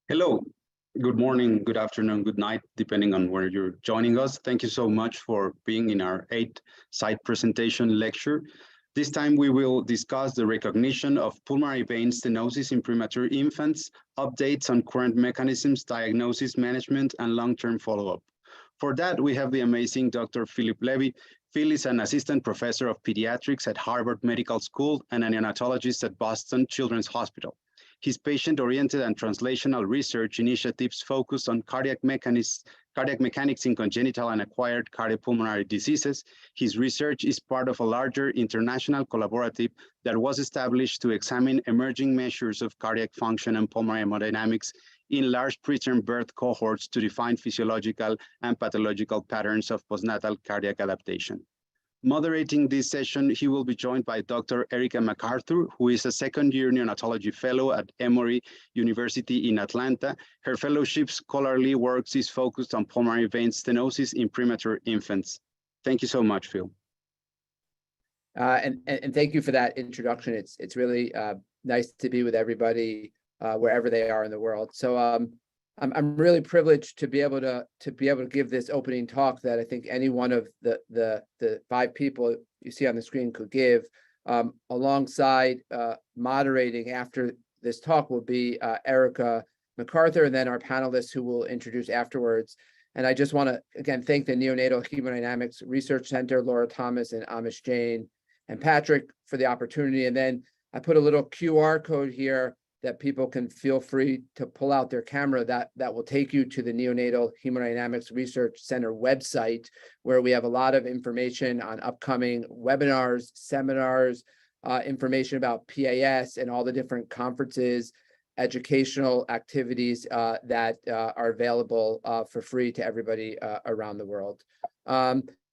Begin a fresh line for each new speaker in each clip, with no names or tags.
Hello, good morning, good afternoon, good night, depending on where you're joining us. Thank you so much for being in our 8-site presentation lecture. This time we will discuss the recognition of pulmonary vein stenosis in premature infants, updates on current mechanisms, diagnosis, management, and long-term follow-up. For that, we have the amazing Dr. Philip Levy. Phil is an assistant professor of pediatrics at Harvard Medical School and a neonatologist at Boston Children's Hospital. His patient-oriented and translational research initiatives focus on cardiac mechanics in congenital and acquired cardiopulmonary diseases. His research is part of a larger international collaborative that was established to examine emerging measures of cardiac function and pulmonary hemodynamics in large preterm birth cohorts to define physiological and pathological patterns of postnatal cardiac adaptation. Moderating this session, he will be joined by Dr. Erica McArthur, who is a second-year neonatology fellow at Emory University in Atlanta. Her fellowship's scholarly work is focused on pulmonary vein stenosis in premature infants. Thank you so much, Phil.
And thank you for that introduction. It's really nice to be with everybody wherever they are in the world. So I'm really privileged to be able to give this opening talk that I think any one of the 5 people you see on the screen could give. Alongside moderating after this talk will be Erica McArthur, and then our panelists who will introduce afterwards. And I just want to again thank the Neonatal Hemodynamics Research Center, Laura Thomas and Amish Jain and Patrick for the opportunity. And then I put a little QR code here that people can feel free to pull out their camera that will take you to the Neonatal Hemodynamics Research Center website, where we have a lot of information on upcoming webinars, seminars, information about PAS and all the different conferences, educational activities that are available for free to everybody around the world.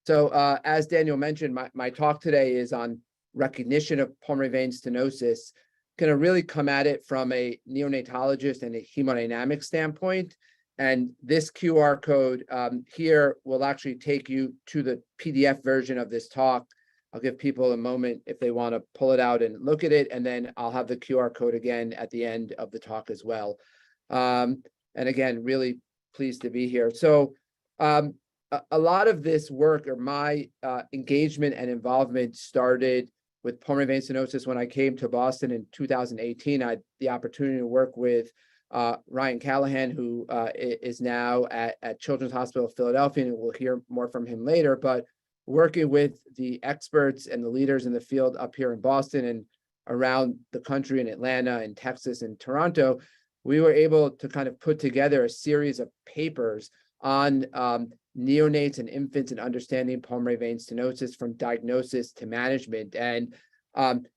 So as Daniel mentioned, my talk today is on recognition of pulmonary vein stenosis. Going to really come at it from a neonatologist and a hemodynamic standpoint. And this QR code here will actually take you to the PDF version of this talk. I'll give people a moment if they want to pull it out and look at it, and then I'll have the QR code again at the end of the talk as well. And again, really pleased to be here. So a lot of this work, or my engagement and involvement, started with pulmonary vein stenosis when I came to Boston in 2018. I had the opportunity to work with Ryan Callahan, who is now at Children's Hospital of Philadelphia, and we'll hear more from him later. But working with the experts and the leaders in the field up here in Boston and around the country in Atlanta and Texas and Toronto, we were able to kind of put together a series of papers on neonates and infants and understanding pulmonary vein stenosis from diagnosis to management. And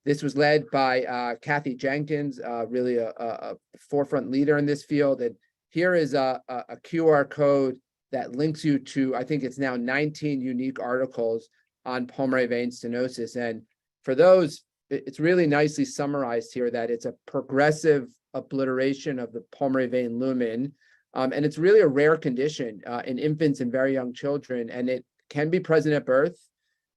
this was led by Kathy Jenkins, really a forefront leader in this field. And here is a QR code that links you to, I think it's now 19 unique articles on pulmonary vein stenosis. And for those, it's really nicely summarized here that it's a progressive obliteration of the pulmonary vein lumen. And it's really a rare condition in infants and very young children, and it can be present at birth.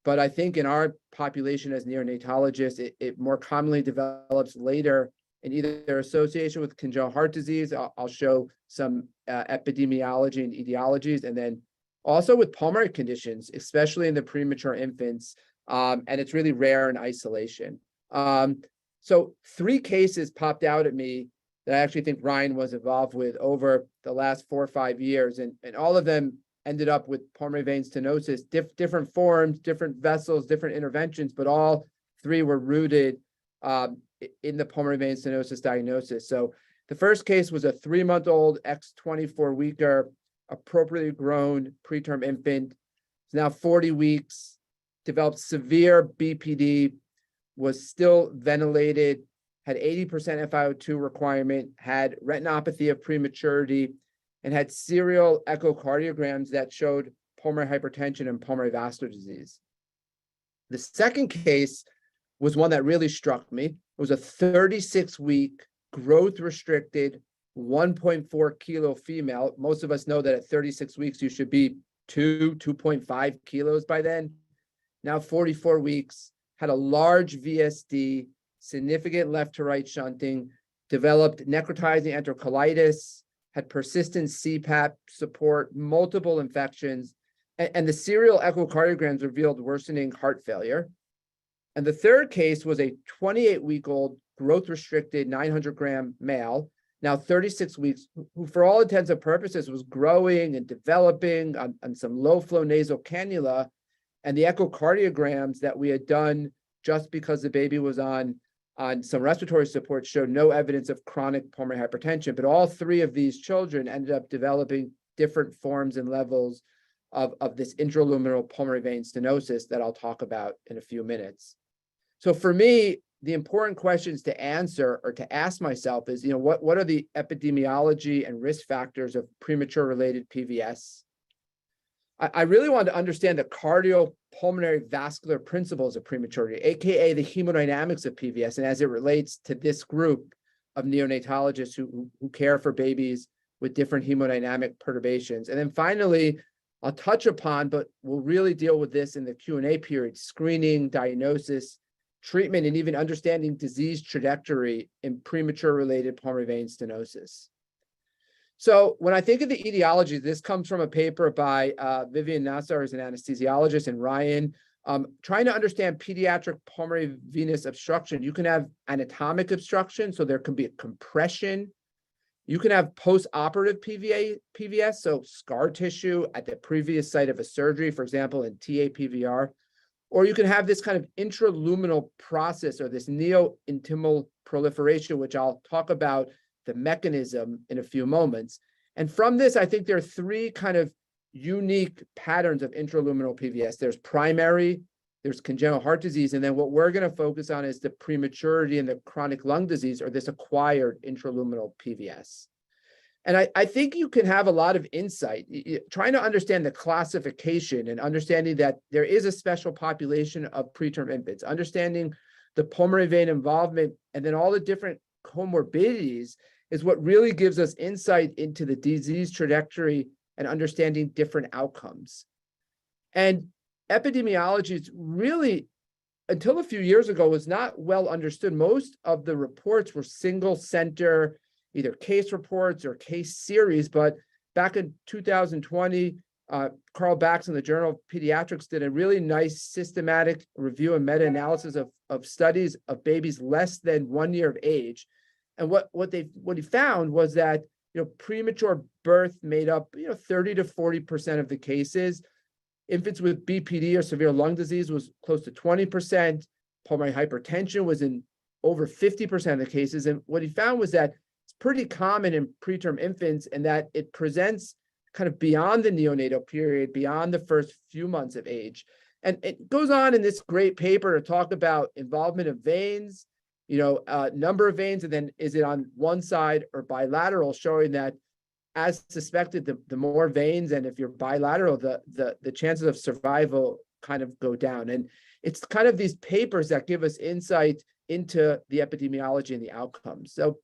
But I think in our population as neonatologists, it more commonly develops later in either association with congenital heart disease. I'll show some epidemiology and etiologies, and then also with pulmonary conditions, especially in the premature infants. And it's really rare in isolation. So 3 cases popped out at me that I actually think Ryan was involved with over the last 4 or 5 years. And all of them ended up with pulmonary vein stenosis, different forms, different vessels, different interventions, but all 3 were rooted in the pulmonary vein stenosis diagnosis. So the first case was a 3-month-old X24-weeker, appropriately grown preterm infant. It's now 40 weeks, developed severe BPD, was still ventilated, had 80% FiO2 requirement, had retinopathy of prematurity, and had serial echocardiograms that showed pulmonary hypertension and pulmonary vascular disease. The second case was one that really struck me. It was a 36-week growth-restricted 1.4 kilo female. Most of us know that at 36 weeks, you should be 2.5 kilos by then. Now 44 weeks, had a large VSD, significant left to right shunting, developed necrotizing enterocolitis, had persistent CPAP support, multiple infections, and the serial echocardiograms revealed worsening heart failure. And the third case was a 28-week-old growth-restricted 900-gram male, now 36 weeks, who for all intents and purposes was growing and developing on some low-flow nasal cannula. And the echocardiograms that we had done just because the baby was on some respiratory support showed no evidence of chronic pulmonary hypertension. But all three of these children ended up developing different forms and levels of this intraluminal pulmonary vein stenosis that I'll talk about in a few minutes. So for me, the important questions to answer or to ask myself is, what are the epidemiology and risk factors of premature related PVS? I really wanted to understand the cardiopulmonary vascular principles of prematurity, aka the hemodynamics of PVS, and as it relates to this group of neonatologists who care for babies with different hemodynamic perturbations. And then finally, I'll touch upon, but we'll really deal with this in the Q&A period, screening, diagnosis, treatment, and even understanding disease trajectory in premature related pulmonary vein stenosis. So when I think of the etiology, this comes from a paper by Vivian Nassar, who's an anesthesiologist, and Ryan, trying to understand pediatric pulmonary venous obstruction. You can have anatomic obstruction, so there can be a compression. You can have post-operative PVS, so scar tissue at the previous site of a surgery, for example, in TA-PVR. Or you can have this kind of intraluminal process or this neo-intimal proliferation, which I'll talk about the mechanism in a few moments. And from this, I think there are three kind of unique patterns of intraluminal PVS. There's primary, there's congenital heart disease, and then what we're going to focus on is the prematurity and the chronic lung disease, or this acquired intraluminal PVS. And I think you can have a lot of insight trying to understand the classification and understanding that there is a special population of preterm infants, understanding the pulmonary vein involvement, and then all the different comorbidities is what really gives us insight into the disease trajectory and understanding different outcomes. And epidemiology is really, until a few years ago, was not well understood. Most of the reports were single center, either case reports or case series. But back in 2020, Carl Bax in the Journal of Pediatrics did a really nice systematic review and meta-analysis of studies of babies less than 1 year of age. And what he found was that premature birth made up 30 to 40% of the cases. Infants with BPD or severe lung disease was close to 20%. Pulmonary hypertension was in over 50% of the cases. And what he found was that it's pretty common in preterm infants, and that it presents kind of beyond the neonatal period, beyond the first few months of age. And it goes on in this great paper to talk about involvement of veins, number of veins, and then is it on one side or bilateral, showing that as suspected, the more veins, and if you're bilateral, the chances of survival kind of go down. And it's kind of these papers that give us insight into the epidemiology and the outcomes. So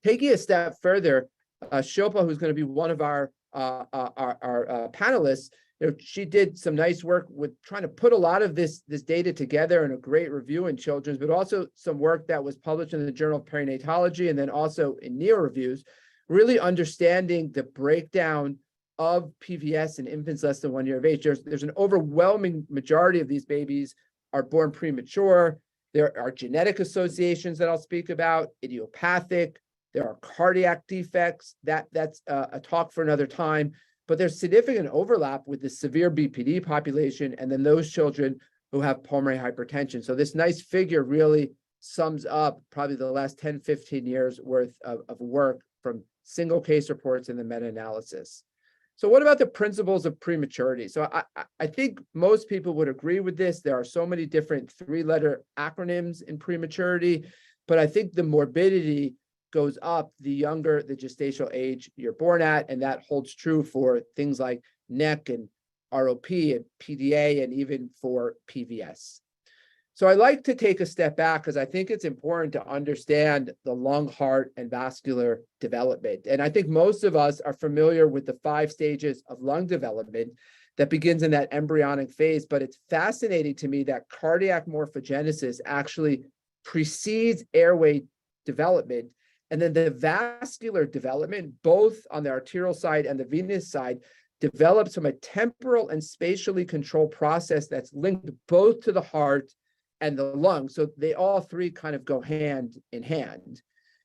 taking a step further, Shilpa, who's going to be one of our panelists, she did some nice work with trying to put a lot of this data together in a great review in Children's, but also some work that was published in the Journal of Perinatology and then also in Neo Reviews, really understanding the breakdown of PVS in infants less than 1 year of age. There's an overwhelming majority of these babies are born premature. There are genetic associations that I'll speak about, idiopathic. There are cardiac defects. That's a talk for another time. But there's significant overlap with the severe BPD population and then those children who have pulmonary hypertension. So this nice figure really sums up probably the last 10, 15 years worth of work from single case reports and the meta-analysis. So what about the principles of prematurity? So I think most people would agree with this. There are so many different three-letter acronyms in prematurity, but I think the morbidity goes up the younger the gestational age you're born at, and that holds true for things like NEC and ROP and PDA and even for PVS. So I like to take a step back because I think it's important to understand the lung, heart, and vascular development. And I think most of us are familiar with the 5 stages of lung development that begins in that embryonic phase, but it's fascinating to me that cardiac morphogenesis actually precedes airway development. And then the vascular development, both on the arterial side and the venous side, develops from a temporal and spatially controlled process that's linked both to the heart and the lungs. So they all three kind of go hand in hand.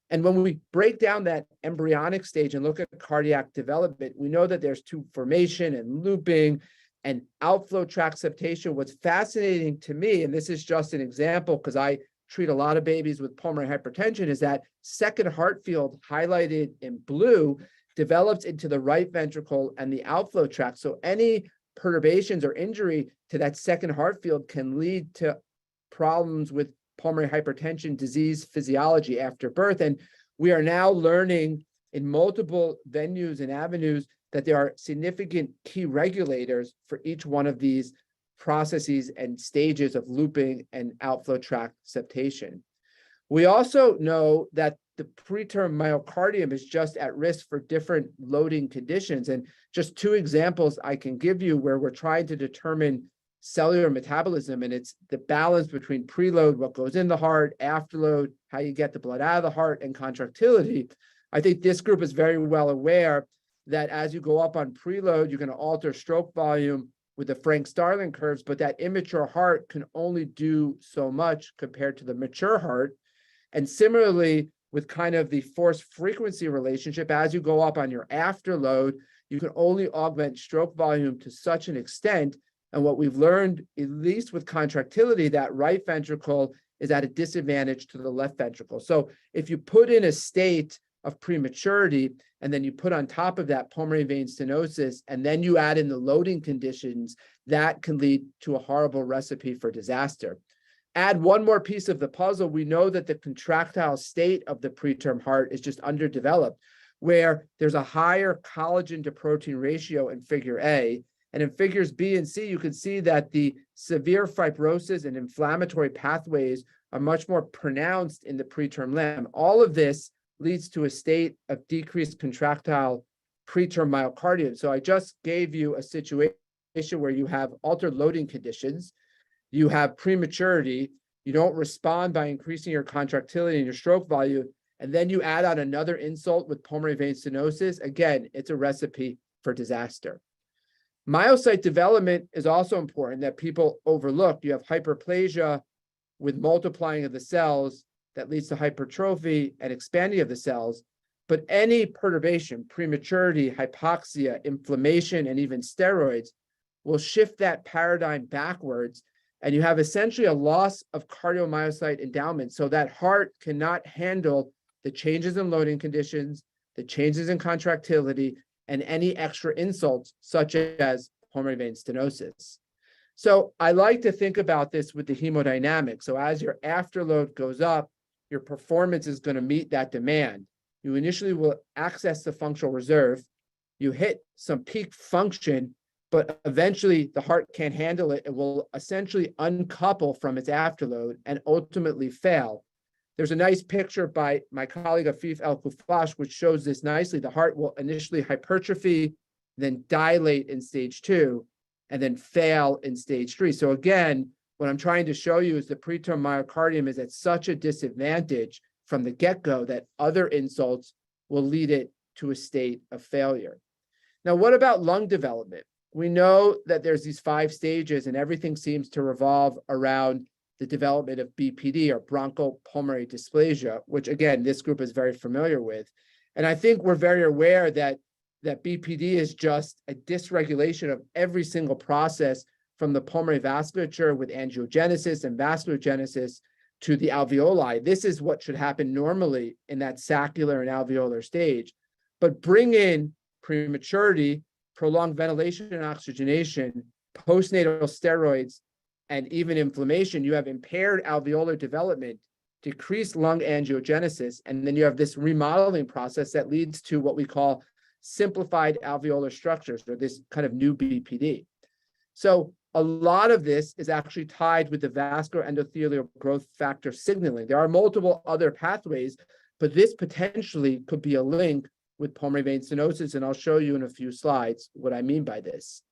And when we break down that embryonic stage and look at cardiac development, we know that there's tube formation and looping and outflow tract septation. What's fascinating to me, and this is just an example because I treat a lot of babies with pulmonary hypertension, is that second heart field highlighted in blue develops into the right ventricle and the outflow tract. So any perturbations or injury to that second heart field can lead to problems with pulmonary hypertension disease physiology after birth. And we are now learning in multiple venues and avenues that there are significant key regulators for each one of these processes and stages of looping and outflow tract septation. We also know that the preterm myocardium is just at risk for different loading conditions. And just two examples I can give you where we're trying to determine cellular metabolism, and it's the balance between preload, what goes in the heart, afterload, how you get the blood out of the heart, and contractility. I think this group is very well aware that as you go up on preload, you're going to alter stroke volume with the Frank-Starling curves, but that immature heart can only do so much compared to the mature heart. And similarly, with kind of the force frequency relationship, as you go up on your afterload, you can only augment stroke volume to such an extent. And what we've learned, at least with contractility, that right ventricle is at a disadvantage to the left ventricle. So if you put in a state of prematurity, and then you put on top of that pulmonary vein stenosis, and then you add in the loading conditions, that can lead to a horrible recipe for disaster. Add one more piece of the puzzle, we know that the contractile state of the preterm heart is just underdeveloped, where there's a higher collagen to protein ratio in figure A. And in figures B and C, you can see that the severe fibrosis and inflammatory pathways are much more pronounced in the preterm limb. All of this leads to a state of decreased contractile preterm myocardium. So I just gave you a situation where you have altered loading conditions, you have prematurity, you don't respond by increasing your contractility and your stroke volume, and then you add on another insult with pulmonary vein stenosis. Again, it's a recipe for disaster. Myocyte development is also important that people overlook. You have hyperplasia with multiplying of the cells that leads to hypertrophy and expanding of the cells. But any perturbation, prematurity, hypoxia, inflammation, and even steroids will shift that paradigm backwards. And you have essentially a loss of cardiomyocyte endowment. So that heart cannot handle the changes in loading conditions, the changes in contractility, and any extra insults, such as pulmonary vein stenosis. So I like to think about this with the hemodynamic. So as your afterload goes up, your performance is going to meet that demand. You initially will access the functional reserve. You hit some peak function, but eventually the heart can't handle it. It will essentially uncouple from its afterload and ultimately fail. There's a nice picture by my colleague Afif El-Koufash, which shows this nicely. The heart will initially hypertrophy, then dilate in stage 2, and then fail in stage 3. So again, what I'm trying to show you is the preterm myocardium is at such a disadvantage from the get-go that other insults will lead it to a state of failure. Now, what about lung development? We know that there's these 5 stages, and everything seems to revolve around the development of BPD, or bronchopulmonary dysplasia, which again, this group is very familiar with. And I think we're very aware that BPD is just a dysregulation of every single process from the pulmonary vasculature with angiogenesis and vasculogenesis to the alveoli. This is what should happen normally in that saccular and alveolar stage. But bring in prematurity, prolonged ventilation and oxygenation, postnatal steroids, and even inflammation, you have impaired alveolar development, decreased lung angiogenesis, and then you have this remodeling process that leads to what we call simplified alveolar structures, or this kind of new BPD. So a lot of this is actually tied with the vascular endothelial growth factor signaling. There are multiple other pathways, but this potentially could be a link with pulmonary vein stenosis, and I'll show you in a few slides what I mean by this.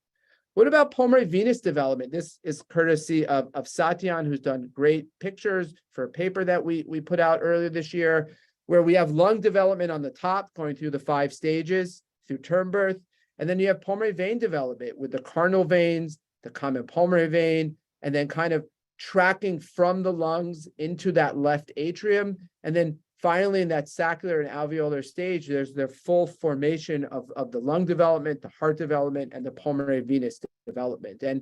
What about pulmonary venous development? This is courtesy of Satyan, who's done great pictures for a paper that we put out earlier this year. where we have lung development on the top going through the 5 stages through term birth. And then you have pulmonary vein development with the cardinal veins, the common pulmonary vein, and then kind of tracking from the lungs into that left atrium. And then finally, in that saccular and alveolar stage, there's the full formation of the lung development, the heart development, and the pulmonary venous development. And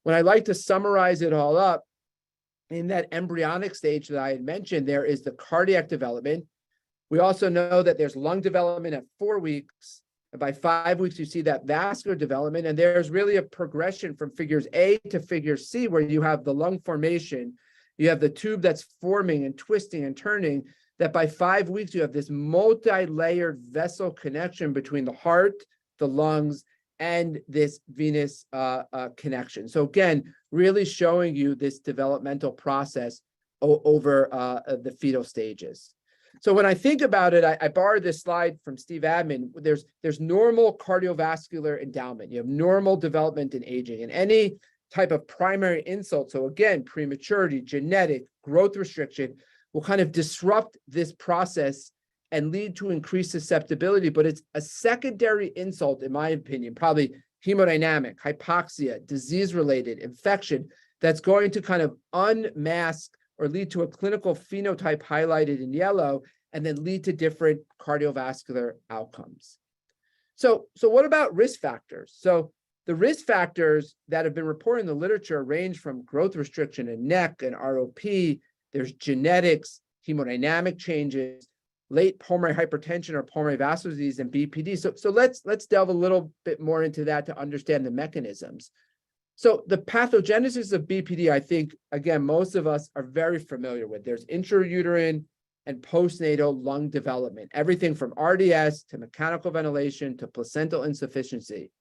when I like to summarize it all up, in that embryonic stage that I had mentioned, there is the cardiac development. We also know that there's lung development at 4 weeks. And by 5 weeks, you see that vascular development. And there's really a progression from figures A to figure C, where you have the lung formation, you have the tube that's forming and twisting and turning, that by 5 weeks, you have this multi-layered vessel connection between the heart, the lungs, and this venous connection. So again, really showing you this developmental process over the fetal stages. So when I think about it, I borrowed this slide from Steve Admin. There's normal cardiovascular endowment. You have normal development in aging, and any type of primary insult. So again, prematurity, genetic, growth restriction will kind of disrupt this process and lead to increased susceptibility. But it's a secondary insult, in my opinion, probably hemodynamic, hypoxia, disease-related infection, that's going to kind of unmask or lead to a clinical phenotype highlighted in yellow, and then lead to different cardiovascular outcomes. So what about risk factors? So the risk factors that have been reported in the literature range from growth restriction in neck and ROP, there's genetics, hemodynamic changes, late pulmonary hypertension or pulmonary vascular disease, and BPD. So let's delve a little bit more into that to understand the mechanisms. So the pathogenesis of BPD, I think, again, most of us are very familiar with. There's intrauterine and postnatal lung development, everything from RDS to mechanical ventilation to placental insufficiency.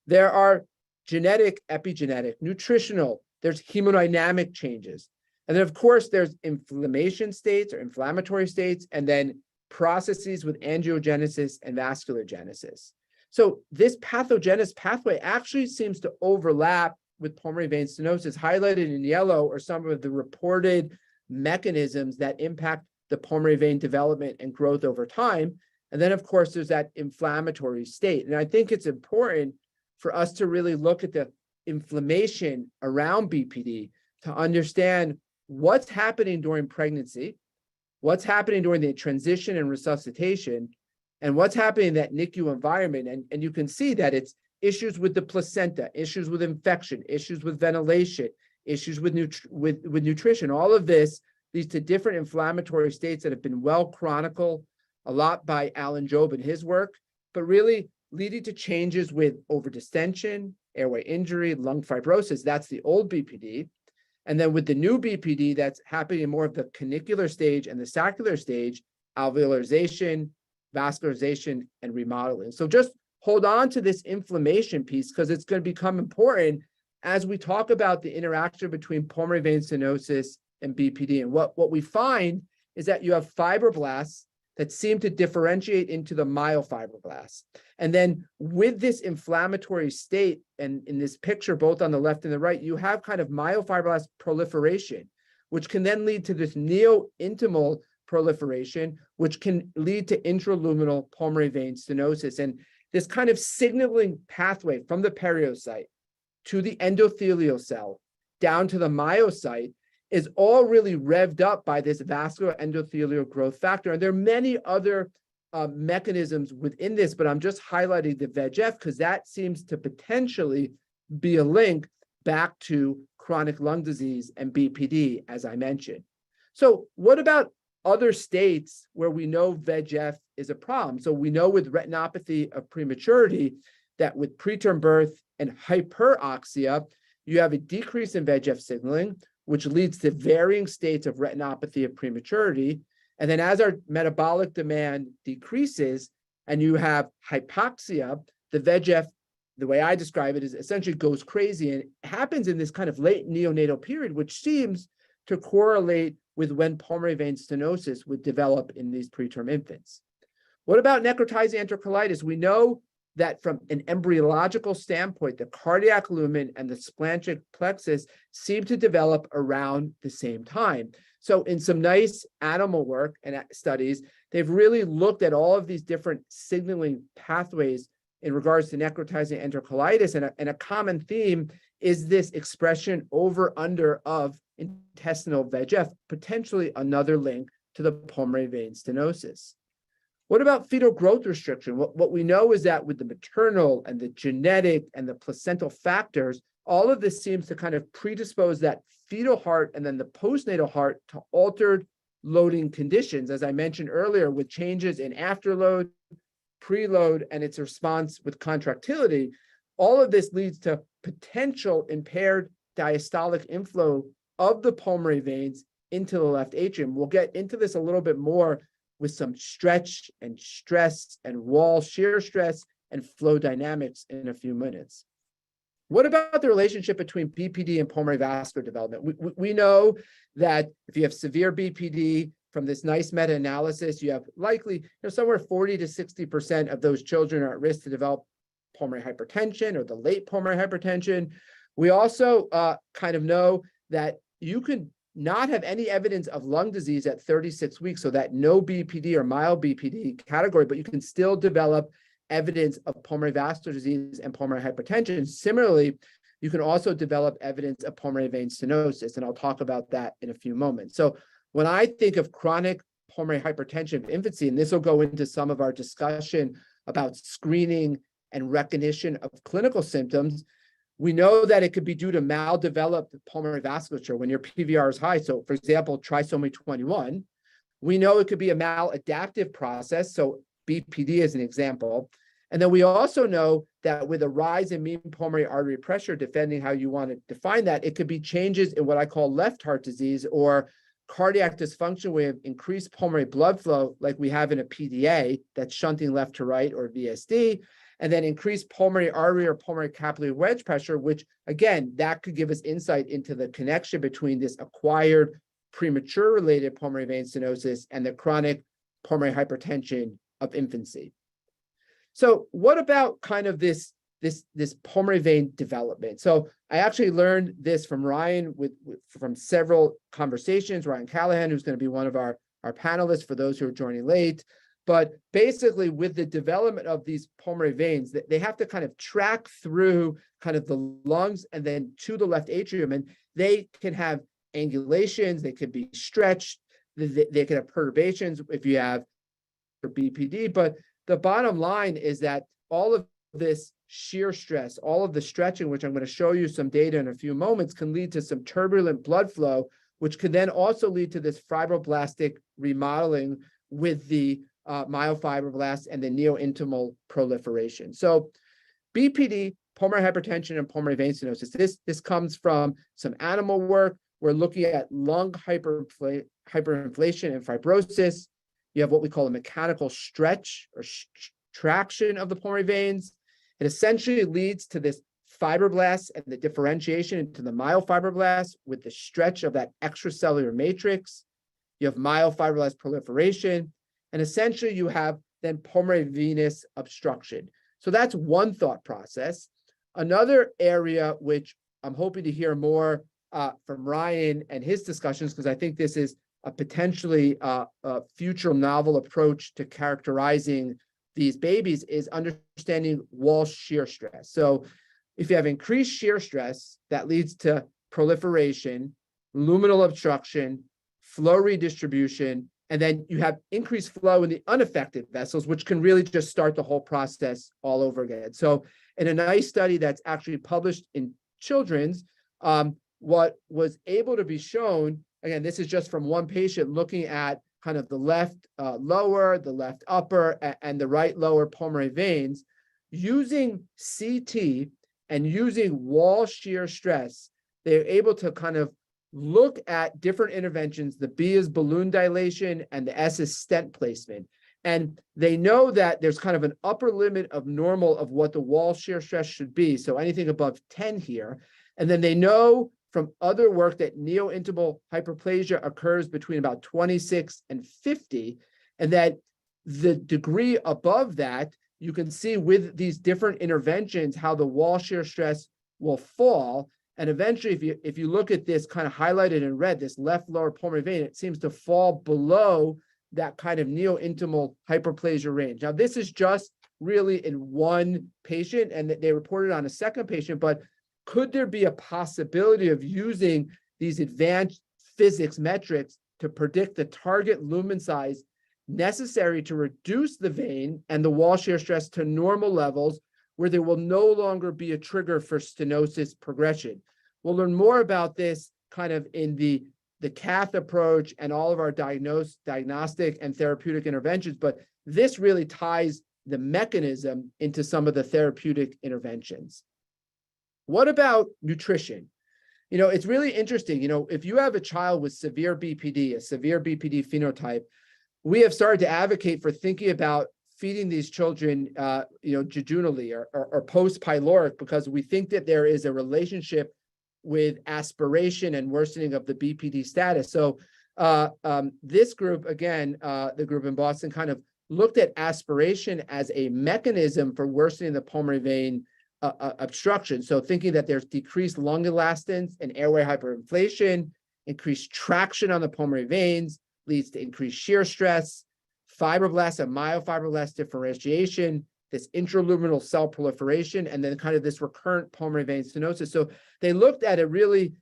There are genetic, epigenetic, nutritional, there's hemodynamic changes. And then, of course, there's inflammation states or inflammatory states, and then processes with angiogenesis and vasculogenesis. So this pathogenesis pathway actually seems to overlap with pulmonary vein stenosis. Highlighted in yellow are some of the reported mechanisms that impact the pulmonary vein development and growth over time. And then, of course, there's that inflammatory state. And I think it's important for us to really look at the inflammation around BPD to understand what's happening during pregnancy, what's happening during the transition and resuscitation, and what's happening in that NICU environment. And you can see that it's issues with the placenta, issues with infection, issues with ventilation, issues with nutrition. All of this leads to different inflammatory states that have been well chronicled a lot by Alan Jobe in his work, but really leading to changes with overdistension, airway injury, lung fibrosis. That's the old BPD. And then with the new BPD that's happening in more of the canicular stage and the saccular stage, alveolarization, vascularization, and remodeling. So just hold on to this inflammation piece, because it's going to become important as we talk about the interaction between pulmonary vein stenosis and BPD. And what we find is that you have fibroblasts that seem to differentiate into the myofibroblasts. And then with this inflammatory state, and in this picture, both on the left and the right, you have kind of myofibroblast proliferation, which can then lead to this neo-intimal proliferation, which can lead to intraluminal pulmonary vein stenosis. And this kind of signaling pathway from the periocyte to the endothelial cell down to the myocyte is all really revved up by this vascular endothelial growth factor. And there are many other mechanisms within this, but I'm just highlighting the VEGF because that seems to potentially be a link back to chronic lung disease and BPD, as I mentioned. So what about other states where we know VEGF is a problem? So we know with retinopathy of prematurity that with preterm birth and hyperoxia, you have a decrease in VEGF signaling, which leads to varying states of retinopathy of prematurity. And then as our metabolic demand decreases and you have hypoxia, the VEGF, the way I describe it, is essentially goes crazy, and it happens in this kind of late neonatal period, which seems to correlate with when pulmonary vein stenosis would develop in these preterm infants. What about necrotizing enterocolitis? We know that from an embryological standpoint, the cardiac lumen and the splanchnic plexus seem to develop around the same time. So in some nice animal work and studies, they've really looked at all of these different signaling pathways in regards to necrotizing enterocolitis. And a common theme is this expression over under of intestinal VEGF, potentially another link to the pulmonary vein stenosis. What about fetal growth restriction? What we know is that with the maternal and the genetic and the placental factors, all of this seems to kind of predispose that fetal heart and then the postnatal heart to altered loading conditions, as I mentioned earlier, with changes in afterload, preload, and its response with contractility. All of this leads to potential impaired diastolic inflow of the pulmonary veins into the left atrium. We'll get into this a little bit more with some stretch and stress and wall shear stress and flow dynamics in a few minutes. What about the relationship between BPD and pulmonary vascular development? We know that if you have severe BPD, from this nice meta-analysis, you have likely somewhere 40 to 60% of those children are at risk to develop pulmonary hypertension or the late pulmonary hypertension. We also kind of know that you can not have any evidence of lung disease at 36 weeks, so that no BPD or mild BPD category, but you can still develop evidence of pulmonary vascular disease and pulmonary hypertension. Similarly, you can also develop evidence of pulmonary vein stenosis, and I'll talk about that in a few moments. So when I think of chronic pulmonary hypertension of infancy, and this will go into some of our discussion about screening and recognition of clinical symptoms, we know that it could be due to maldeveloped pulmonary vasculature when your PVR is high. So for example, trisomy 21, we know it could be a maladaptive process. So BPD is an example. And then we also know that with a rise in mean pulmonary artery pressure, depending how you want to define that, it could be changes in what I call left heart disease or cardiac dysfunction with increased pulmonary blood flow, like we have in a PDA, that's shunting left to right, or VSD, and then increased pulmonary artery or pulmonary capillary wedge pressure, which again, that could give us insight into the connection between this acquired premature related pulmonary vein stenosis and the chronic pulmonary hypertension of infancy. So what about kind of this pulmonary vein development? So I actually learned this from Ryan from several conversations, Ryan Callahan, who's going to be one of our panelists for those who are joining late. But basically with the development of these pulmonary veins, they have to kind of track through kind of the lungs and then to the left atrium, and they can have angulations, they could be stretched, they can have perturbations if you have BPD, but the bottom line is that all of this shear stress, all of the stretching, which I'm going to show you some data in a few moments, can lead to some turbulent blood flow, which can then also lead to this fibroblastic remodeling with the myofibroblasts and the neointimal proliferation. So BPD, pulmonary hypertension, and pulmonary vein stenosis, this comes from some animal work. We're looking at lung hyperinflation and fibrosis. You have what we call a mechanical stretch or traction of the pulmonary veins. It essentially leads to this fibroblasts and the differentiation into the myofibroblasts with the stretch of that extracellular matrix. You have myofibroblast proliferation, and essentially you have then pulmonary venous obstruction. So that's one thought process. Another area which I'm hoping to hear more from Ryan and his discussions, because I think this is a potentially a future novel approach to characterizing these babies, is understanding wall shear stress. So if you have increased shear stress, that leads to proliferation, luminal obstruction, flow redistribution, and then you have increased flow in the unaffected vessels, which can really just start the whole process all over again. So in a nice study that's actually published in Children's, what was able to be shown, again, this is just from one patient looking at kind of the left lower, the left upper, and the right lower pulmonary veins, using CT and using wall shear stress, they're able to kind of look at different interventions. The B is balloon dilation and the S is stent placement. And they know that there's kind of an upper limit of normal of what the wall shear stress should be. So anything above 10 here. And then they know from other work that neointimal hyperplasia occurs between about 26 and 50, and that the degree above that, you can see with these different interventions how the wall shear stress will fall. And eventually, if you look at this kind of highlighted in red, this left lower pulmonary vein, it seems to fall below that kind of neo-intimal hyperplasia range. Now, this is just really in one patient, and they reported on a second patient, but could there be a possibility of using these advanced physics metrics to predict the target lumen size necessary to reduce the vein and the wall shear stress to normal levels where there will no longer be a trigger for stenosis progression? We'll learn more about this kind of in the cath approach and all of our diagnostic and therapeutic interventions, but this really ties the mechanism into some of the therapeutic interventions. What about nutrition? It's really interesting. If you have a child with severe BPD, a severe BPD phenotype, we have started to advocate for thinking about feeding these children, jejunally or post-pyloric, because we think that there is a relationship with aspiration and worsening of the BPD status. So this group, again, the group in Boston, kind of looked at aspiration as a mechanism for worsening the pulmonary vein obstruction. So thinking that there's decreased lung elastance and airway hyperinflation, increased traction on the pulmonary veins, leads to increased shear stress, fibroblasts and myofibroblasts differentiation, this intraluminal cell proliferation, and then kind of this recurrent pulmonary vein stenosis. So they looked at a really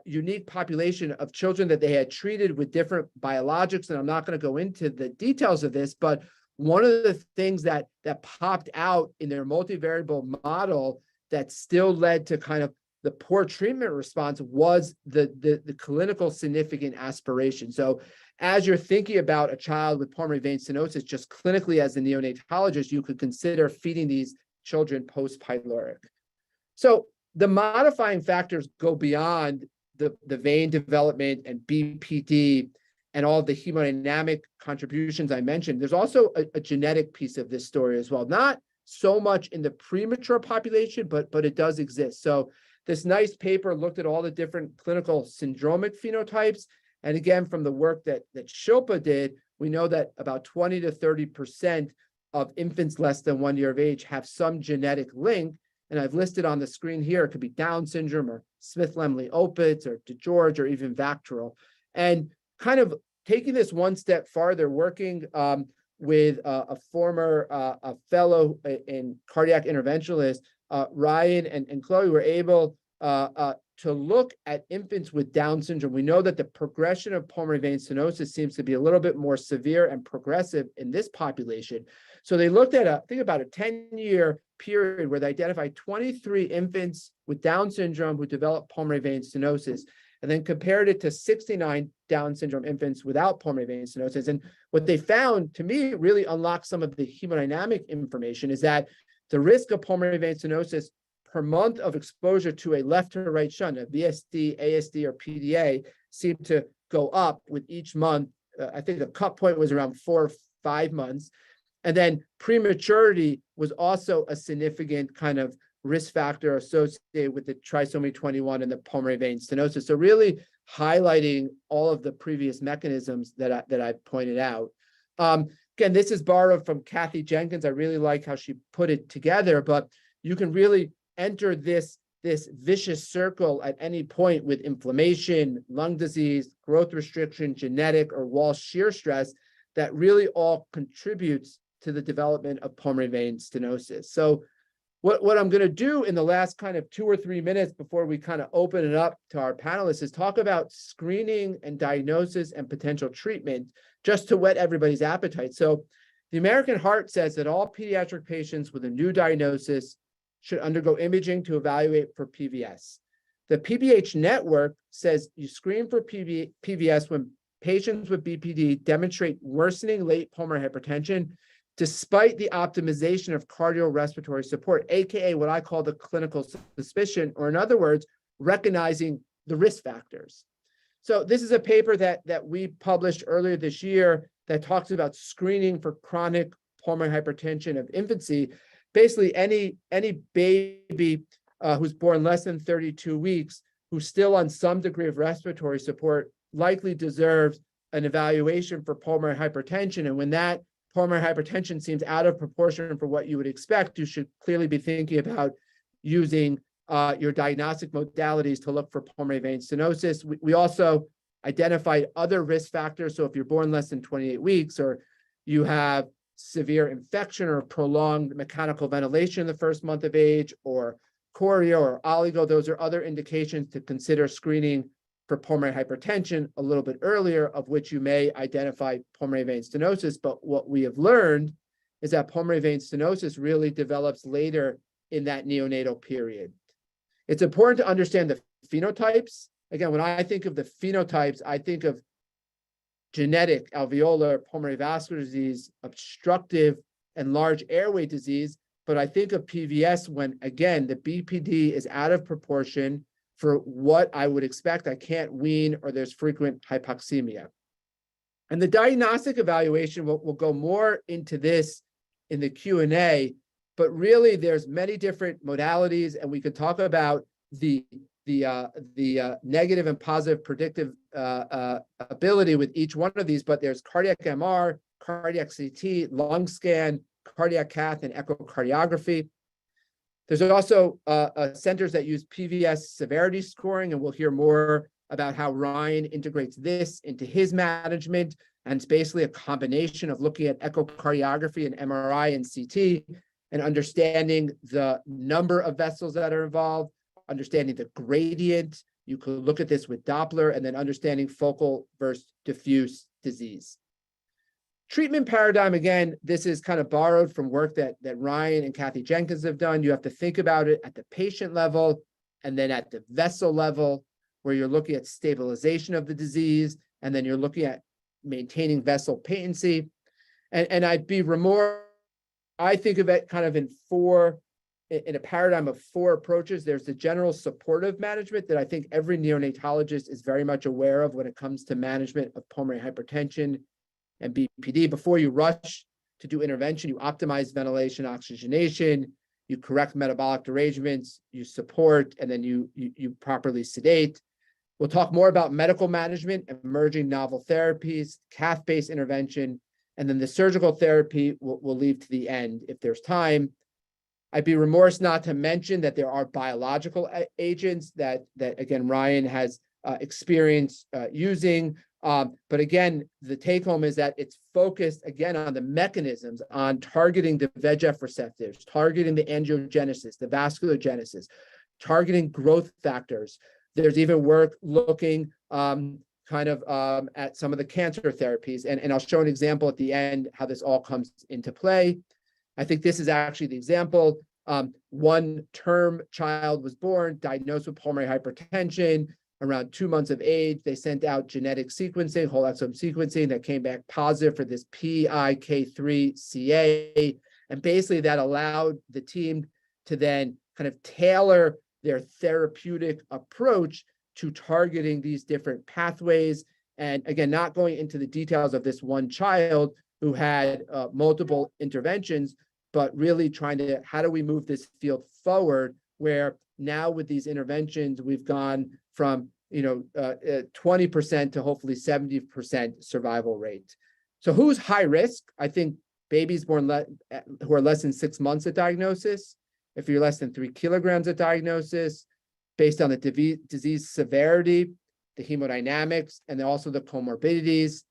unique population of children that they had treated with different biologics, and I'm not going to go into the details of this, but one of the things that popped out in their multivariable model that still led to kind of the poor treatment response was the clinical significant aspiration. So as you're thinking about a child with pulmonary vein stenosis, just clinically as a neonatologist, you could consider feeding these children post-pyloric. So the modifying factors go beyond the vein development and BPD and all the hemodynamic contributions I mentioned. There's also a genetic piece of this story as well. Not so much in the premature population, but it does exist. So this nice paper looked at all the different clinical syndromic phenotypes. And again, from the work that Shilpa did, we know that about 20 to 30% of infants less than 1 year of age have some genetic link. And I've listed on the screen here, it could be Down syndrome or Smith-Lemli-Opitz or DeGeorge or even Vactral. And kind of taking this one step farther, working with a former fellow in cardiac interventionalist, Ryan and Chloe were able to look at infants with Down syndrome. We know that the progression of pulmonary vein stenosis seems to be a little bit more severe and progressive in this population. So they looked at, about a 10-year period where they identified 23 infants with Down syndrome who developed pulmonary vein stenosis, and then compared it to 69 Down syndrome infants without pulmonary vein stenosis. And what they found, to me, really unlocked some of the hemodynamic information, is that the risk of pulmonary vein stenosis per month of exposure to a left to right shunt, a VSD, ASD, or PDA, seemed to go up with each month. I think the cut point was around 4 or 5 months. And then prematurity was also a significant kind of risk factor associated with the trisomy 21 and the pulmonary vein stenosis. So really highlighting all of the previous mechanisms that I pointed out. Again, this is borrowed from Kathy Jenkins. I really like how she put it together, but you can really enter this vicious circle at any point with inflammation, lung disease, growth restriction, genetic, or wall shear stress that really all contributes to the development of pulmonary vein stenosis. So what I'm going to do in the last kind of 2 or 3 minutes before we kind of open it up to our panelists is talk about screening and diagnosis and potential treatment, just to whet everybody's appetite. So the American Heart says that all pediatric patients with a new diagnosis should undergo imaging to evaluate for PVS. The PBH network says you screen for PVS when patients with BPD demonstrate worsening late pulmonary hypertension, despite the optimization of cardiorespiratory support, AKA what I call the clinical suspicion, or in other words, recognizing the risk factors. So this is a paper that we published earlier this year that talks about screening for chronic pulmonary hypertension of infancy. Basically, any baby who's born less than 32 weeks, who's still on some degree of respiratory support, likely deserves an evaluation for pulmonary hypertension. And when that pulmonary hypertension seems out of proportion for what you would expect, you should clearly be thinking about using your diagnostic modalities to look for pulmonary vein stenosis. We also identified other risk factors. So if you're born less than 28 weeks, or you have severe infection or prolonged mechanical ventilation in the first month of age, or chorea or oligo, those are other indications to consider screening for pulmonary hypertension a little bit earlier, of which you may identify pulmonary vein stenosis. But what we have learned is that pulmonary vein stenosis really develops later in that neonatal period. It's important to understand the phenotypes. Again, when I think of the phenotypes, I think of genetic alveolar pulmonary vascular disease, obstructive and large airway disease. But I think of PVS when, again, the BPD is out of proportion for what I would expect. I can't wean, or there's frequent hypoxemia. And the diagnostic evaluation, we'll go more into this in the Q&A, but really there's many different modalities, and we could talk about the negative and positive predictive ability with each one of these, but there's cardiac MR, cardiac CT, lung scan, cardiac cath, and echocardiography. There's also centers that use PVS severity scoring, and we'll hear more about how Ryan integrates this into his management. And it's basically a combination of looking at echocardiography and MRI and CT, and understanding the number of vessels that are involved, understanding the gradient. You could look at this with Doppler, and then understanding focal versus diffuse disease. Treatment paradigm, again, this is kind of borrowed from work that Ryan and Kathy Jenkins have done. You have to think about it at the patient level, and then at the vessel level, where you're looking at stabilization of the disease, and then you're looking at maintaining vessel patency. And I'd be more, I think of it kind of in a paradigm of four approaches. There's the general supportive management that I think every neonatologist is very much aware of when it comes to management of pulmonary hypertension and BPD. Before you rush to do intervention, you optimize ventilation, oxygenation, you correct metabolic derangements, you support, and then you properly sedate. We'll talk more about medical management, emerging novel therapies, cath-based intervention, and then the surgical therapy we'll leave to the end if there's time. I'd be remiss not to mention that there are biological agents that again, Ryan has experience using. But again, the take home is that it's focused again on the mechanisms, on targeting the VEGF receptors, targeting the angiogenesis, the vasculogenesis, targeting growth factors. There's even work looking at some of the cancer therapies. And I'll show an example at the end how this all comes into play. I think this is actually the example. One term child was born, diagnosed with pulmonary hypertension. Around 2 months of age, they sent out genetic sequencing, whole exome sequencing, that came back positive for this PIK3CA. And basically that allowed the team to then kind of tailor their therapeutic approach to targeting these different pathways. And again, not going into the details of this one child who had multiple interventions, but really trying to, how do we move this field forward, where now with these interventions, we've gone from 20% to hopefully 70% survival rate. So who's high risk? I think babies born who are less than 6 months at diagnosis. If you're less than 3 kilograms at diagnosis, based on the disease severity, the hemodynamics, and then also the comorbidities.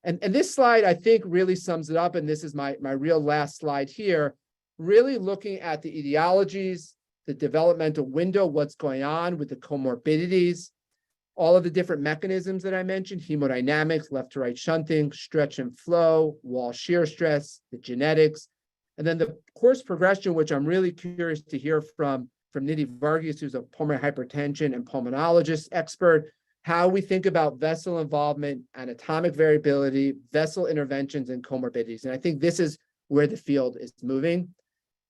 And this slide, I think, really sums it up. And this is my real last slide here, really looking at the etiologies, the developmental window, what's going on with the comorbidities, all of the different mechanisms that I mentioned, hemodynamics, left to right shunting, stretch and flow, wall shear stress, the genetics, and then the course progression, which I'm really curious to hear from Nidhy Varghese, who's a pulmonary hypertension and pulmonologist expert, how we think about vessel involvement, anatomic variability, vessel interventions, and comorbidities. And I think this is where the field is moving.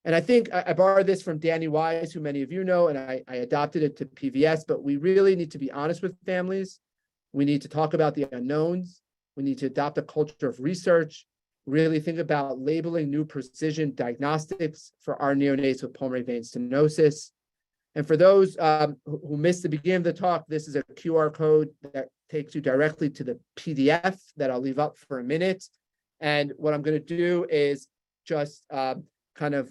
And I think I borrowed this from Danny Wise, who many of you know, and I adopted it to PVS, but we really need to be honest with families. We need to talk about the unknowns. We need to adopt a culture of research, really think about labeling new precision diagnostics for our neonates with pulmonary vein stenosis. And for those who missed the beginning of the talk, this is a QR code that takes you directly to the PDF that I'll leave up for a minute. And what I'm going to do is just kind of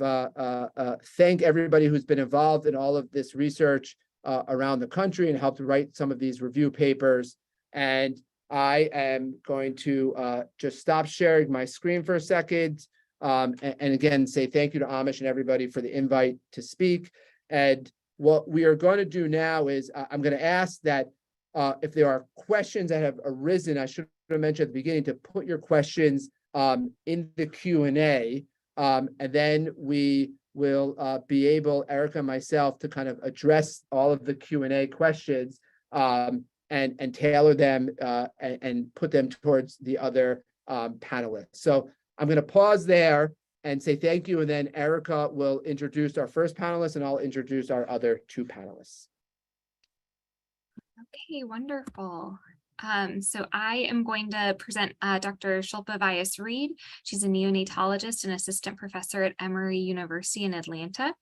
thank everybody who's been involved in all of this research around the country and helped write some of these review papers. And I am going to just stop sharing my screen for a second. And again, say thank you to Amish and everybody for the invite to speak. And what we are going to do now is I'm going to ask that if there are questions that have arisen, I should have mentioned at the beginning to put your questions in the Q&A. And then we will be able, Erica and myself, to kind of address all of the Q&A questions and tailor them and put them towards the other panelists. So I'm going to pause there and say thank you, and then Erica will introduce our first panelist, and I'll introduce our other two panelists.
Okay, wonderful. So I am going to present Dr. Shilpa Vyas-Read. She's a neonatologist and assistant professor at Emory University in Atlanta.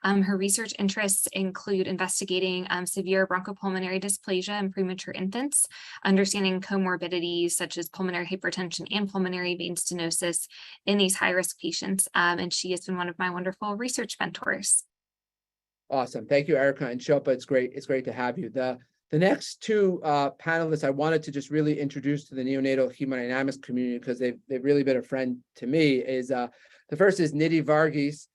Her research interests include investigating severe bronchopulmonary dysplasia in premature infants, understanding comorbidities such as pulmonary hypertension and pulmonary vein stenosis in these high-risk patients. And she has been one of my wonderful research mentors.
Awesome. Thank you, Erica and Shilpa. It's great to have you. The next two panelists I wanted to just really introduce to the neonatal hemodynamics community because they've really been a friend to me is the first is Nidhy Varghese.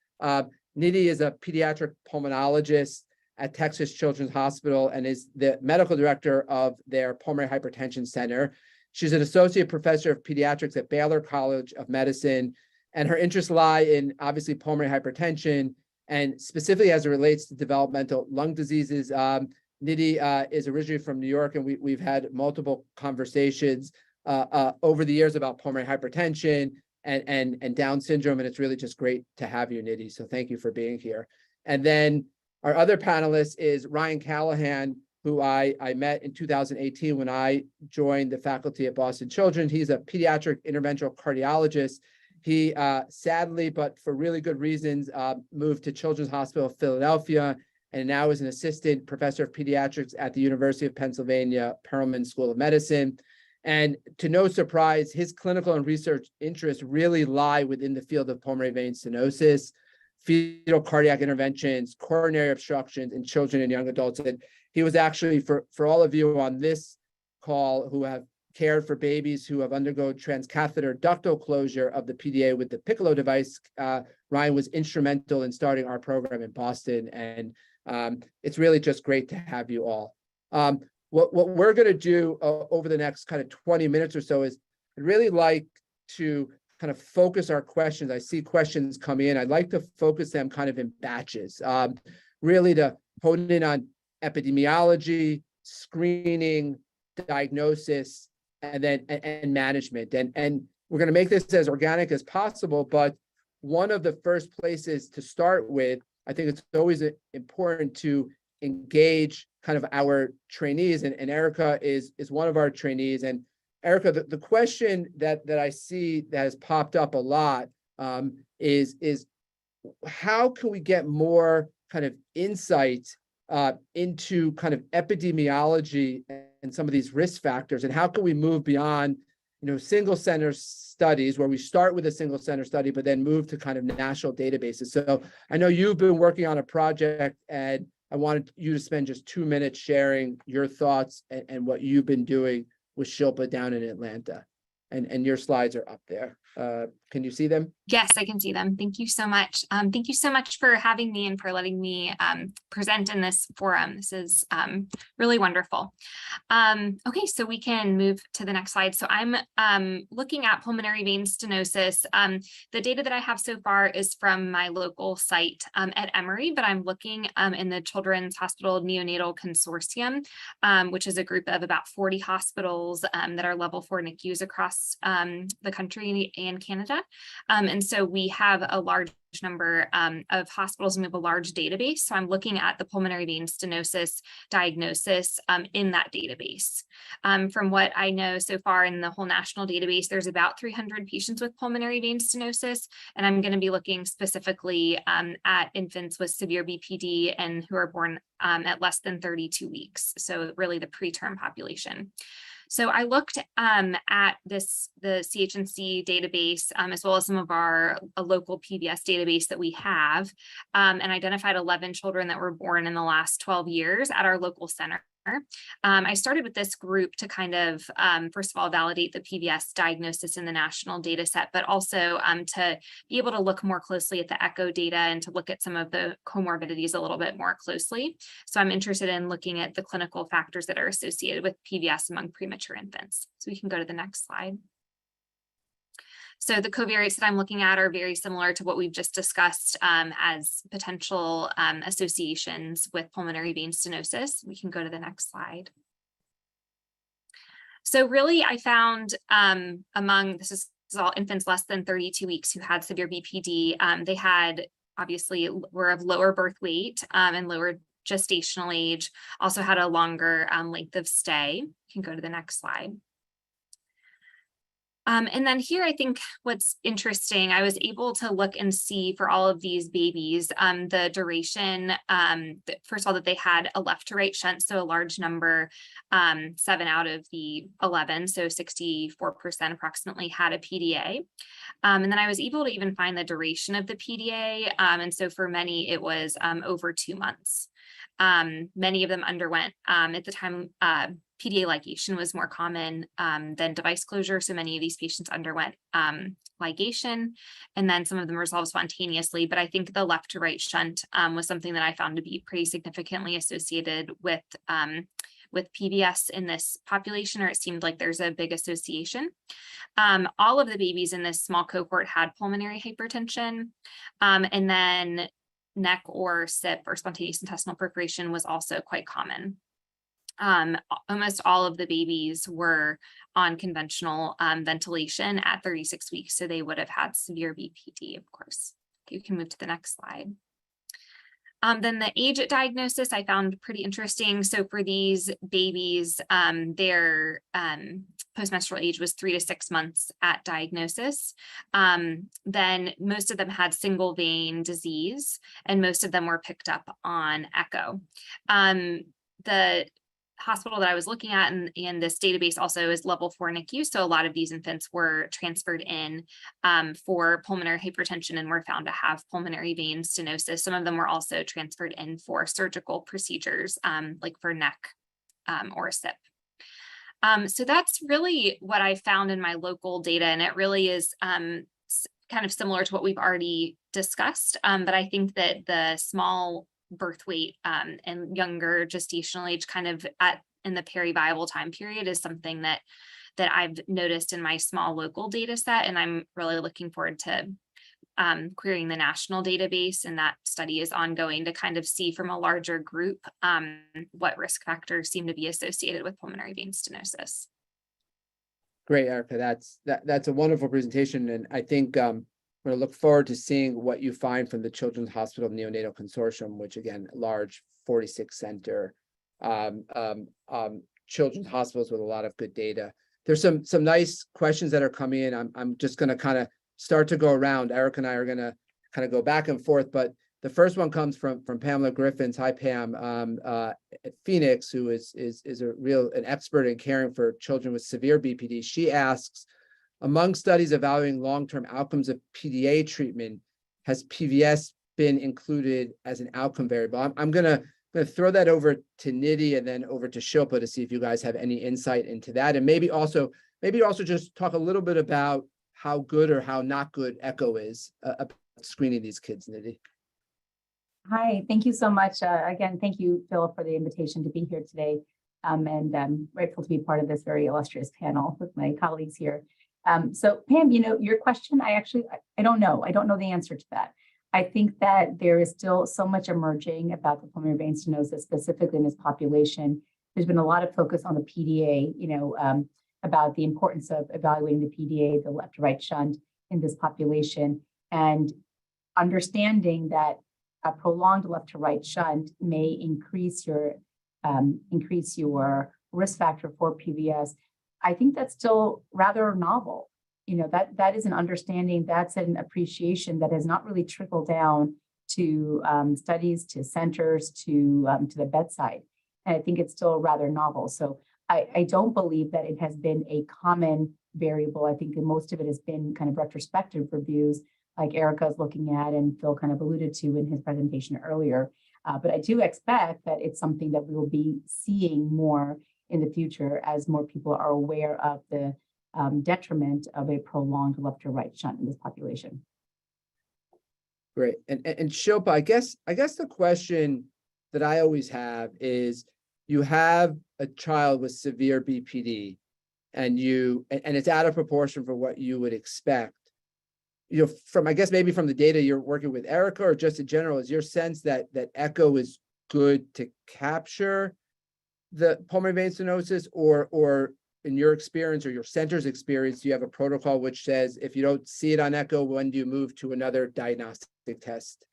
Nidhy is a pediatric pulmonologist at Texas Children's Hospital and is the medical director of their pulmonary hypertension center. She's an associate professor of pediatrics at Baylor College of Medicine, and her interests lie in obviously pulmonary hypertension and specifically as it relates to developmental lung diseases. Nidhy is originally from New York, and we've had multiple conversations over the years about pulmonary hypertension and Down syndrome, and it's really just great to have you, Nidhy. So thank you for being here. And then our other panelist is Ryan Callahan, who I met in 2018 when I joined the faculty at Boston Children's. He's a pediatric interventional cardiologist. He sadly, but for really good reasons, moved to Children's Hospital of Philadelphia, and now is an assistant professor of pediatrics at the University of Pennsylvania Perelman School of Medicine. And to no surprise, his clinical and research interests really lie within the field of pulmonary vein stenosis, fetal cardiac interventions, coronary obstructions in children and young adults. And he was actually, for all of you on this call who have cared for babies who have undergone transcatheter ductal closure of the PDA with the Piccolo device, Ryan was instrumental in starting our program in Boston. And it's really just great to have you all. What we're going to do over the next kind of 20 minutes or so is I'd really like to kind of focus our questions. I see questions come in. I'd like to focus them kind of in batches, really to hone in on epidemiology, screening, diagnosis, and then and management. And we're going to make this as organic as possible. But one of the first places to start with, I think it's always important to engage kind of our trainees, and Erica is one of our trainees. And Erica, the question that I see that has popped up a lot is how can we get more kind of insight into kind of epidemiology and some of these risk factors, and how can we move beyond single center studies where we start with a single center study, but then move to kind of national databases. So I know you've been working on a project, and I wanted you to spend just 2 minutes sharing your thoughts and what you've been doing with Shilpa down in Atlanta. And your slides are up there. Can you see them?
Yes, I can see them. Thank you so much. Thank you so much for having me and for letting me present in this forum. This is really wonderful. Okay, so we can move to the next slide. So I'm looking at pulmonary vein stenosis. The data that I have so far is from my local site at Emory, but I'm looking in the Children's Hospital Neonatal Consortium, which is a group of about 40 hospitals that are level 4 NICUs across the country and Canada. And so we have a large number of hospitals and we have a large database. So I'm looking at the pulmonary vein stenosis diagnosis in that database. From what I know so far in the whole national database, there's about 300 patients with pulmonary vein stenosis. And I'm going to be looking specifically at infants with severe BPD and who are born at less than 32 weeks. So really the preterm population. So I looked at the CHNC database, as well as some of our local PBS database that we have, and identified 11 children that were born in the last 12 years at our local center. I started with this group to kind of, first of all, validate the PBS diagnosis in the national data set, but also to be able to look more closely at the echo data and to look at some of the comorbidities a little bit more closely. So I'm interested in looking at the clinical factors that are associated with PBS among premature infants. So we can go to the next slide. So the covariates that I'm looking at are very similar to what we've just discussed as potential associations with pulmonary vein stenosis. We can go to the next slide. So really, I found this is all infants less than 32 weeks who had severe BPD. They had obviously were of lower birth weight and lower gestational age, also had a longer length of stay. You can go to the next slide. And then here, I think what's interesting, I was able to look and see for all of these babies, the duration, first of all, that they had a left to right shunt, so a large number, 7 out of the 11, so 64% approximately had a PDA. And then I was able to even find the duration of the PDA. And so for many, it was over 2 months. Many of them underwent, at the time, PDA ligation was more common than device closure. So many of these patients underwent ligation, and then some of them resolved spontaneously. But I think the left to right shunt was something that I found to be pretty significantly associated with PBS in this population, or it seemed like there's a big association. All of the babies in this small cohort had pulmonary hypertension, and then neck or SIP or spontaneous intestinal perforation was also quite common. Almost all of the babies were on conventional ventilation at 36 weeks, so they would have had severe BPD, of course. You can move to the next slide. Then the age at diagnosis I found pretty interesting. So for these babies, their postmenstrual age was 3 to 6 months at diagnosis. Then most of them had single vein disease, and most of them were picked up on echo. The hospital that I was looking at in this database also is level 4 NICU. So a lot of these infants were transferred in for pulmonary hypertension and were found to have pulmonary vein stenosis. Some of them were also transferred in for surgical procedures, like for neck or SIP. So that's really what I found in my local data. And it really is kind of similar to what we've already discussed. But I think that the small birth weight and younger gestational age kind of in the peri-viable time period is something that I've noticed in my small local data set, and I'm really looking forward to querying the national database, and that study is ongoing to kind of see from a larger group what risk factors seem to be associated with pulmonary vein stenosis.
Great, Erica. That's a wonderful presentation, and I think we're going to look forward to seeing what you find from the Children's Hospital Neonatal Consortium, which again, large 46 center children's hospitals with a lot of good data. There's some nice questions that are coming in. I'm just going to kind of start to go around. Eric and I are going to kind of go back and forth, but the first one comes from Pamela Griffins. Hi, Pam, at Phoenix, who is an expert in caring for children with severe BPD. She asks, among studies evaluating long-term outcomes of PDA treatment, has PVS been included as an outcome variable? I'm gonna throw that over to Nidhy and then over to Shilpa to see if you guys have any insight into that, and maybe also just talk a little bit about how good or how not good echo is about screening these kids. Nidhy.
Hi, thank you so much. Again, thank you, Phil, for the invitation to be here today, and I'm grateful to be part of this very illustrious panel with my colleagues here. So Pam, your question, I don't know. I don't know the answer to that. I think that there is still so much emerging about the pulmonary vein stenosis, specifically in this population. There's been a lot of focus on the PDA, about the importance of evaluating the PDA, the left to right shunt in this population, and understanding that a prolonged left to right shunt may increase your risk factor for PVS. I think that's still rather novel. That is an understanding, that's an appreciation that has not really trickled down to studies, to centers, to the bedside. And I think it's still rather novel. So I don't believe that it has been a common variable. I think that most of it has been kind of retrospective reviews, like Erica is looking at and Phil kind of alluded to in his presentation earlier. But I do expect that it's something that we will be seeing more in the future as more people are aware of the detriment of a prolonged left to right shunt in this population.
Great. And Shilpa, I guess the question that I always have is, you have a child with severe BPD and it's out of proportion for what you would expect. You know, from, I guess maybe from the data you're working with Erica, or just in general, is your sense that echo is good to capture the pulmonary vein stenosis, or in your experience or your center's experience, do you have a protocol which says if you don't see it on echo, when do you move to another diagnostic test?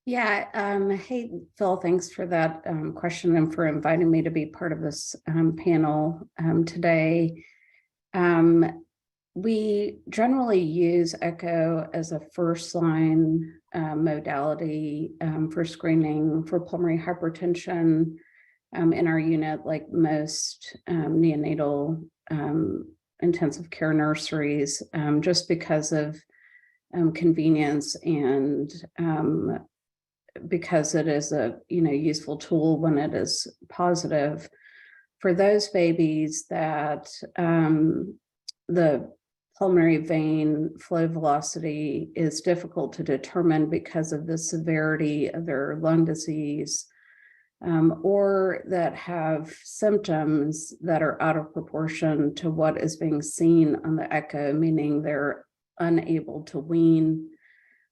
Yeah, hey, Phil, thanks for that question and for inviting me to be part of this panel today. We generally use echo as a first-line modality for screening for pulmonary hypertension in our unit, like most neonatal intensive care nurseries, just because of convenience and because it is a useful tool when it is positive. For those babies that the pulmonary vein flow velocity is difficult to determine because of the severity of their lung disease, or that have symptoms that are out of proportion to what is being seen on the echo, meaning they're unable to wean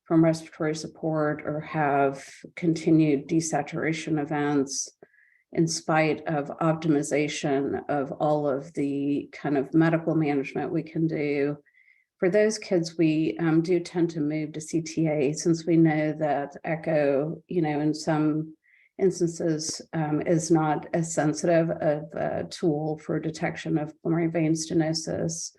from respiratory support or have continued desaturation events in spite of optimization of all of the kind of medical management we can do. For those kids, we do tend to move to CTA, since we know that echo, in some instances is not as sensitive of a tool for detection of pulmonary vein stenosis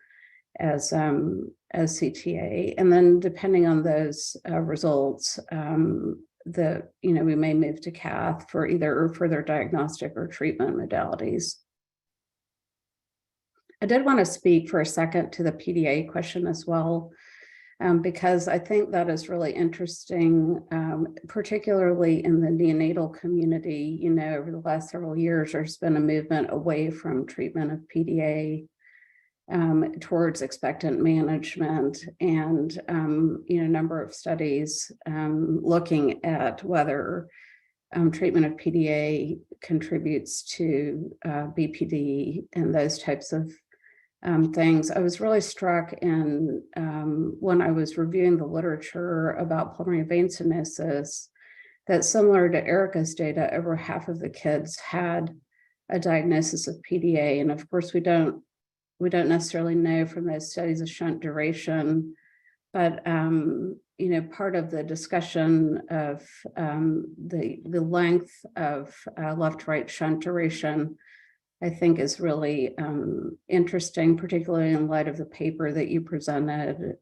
as CTA. And then depending on those results, we may move to cath for either further diagnostic or treatment modalities. I did want to speak for a second to the PDA question as well, because I think that is really interesting, particularly in the neonatal community. Over the last several years, there's been a movement away from treatment of PDA towards expectant management, and a number of studies looking at whether treatment of PDA contributes to BPD and those types of things. I was really struck in when I was reviewing the literature about pulmonary vein stenosis, that similar to Erica's data, over half of the kids had a diagnosis of PDA, and of course we don't necessarily know from those studies of shunt duration, but part of the discussion of the length of left-right shunt duration, I think, is really interesting, particularly in light of the paper that you presented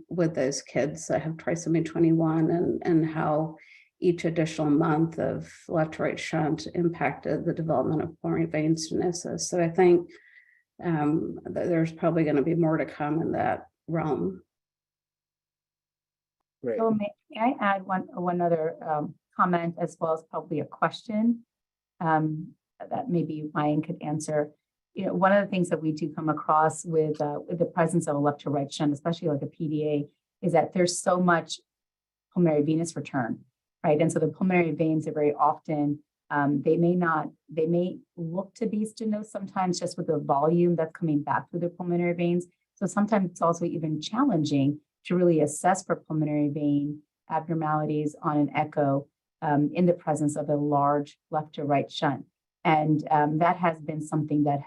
with those kids that have trisomy 21, and how each additional month of left-to-right shunt impacted the development of pulmonary vein stenosis. So I think there's probably going to be more to come in that realm.
Great.
So may I add one other comment, as well as probably a question that maybe Ryan could answer. One of the things that we do come across with the presence of a left to right shunt, especially like a PDA, is that there's so much pulmonary venous return, right? And so the pulmonary veins are very often, they may look to be stenosed sometimes just with the volume that's coming back through the pulmonary veins. So sometimes it's also even challenging to really assess for pulmonary vein abnormalities on an echo in the presence of a large left to right shunt. And that has been something that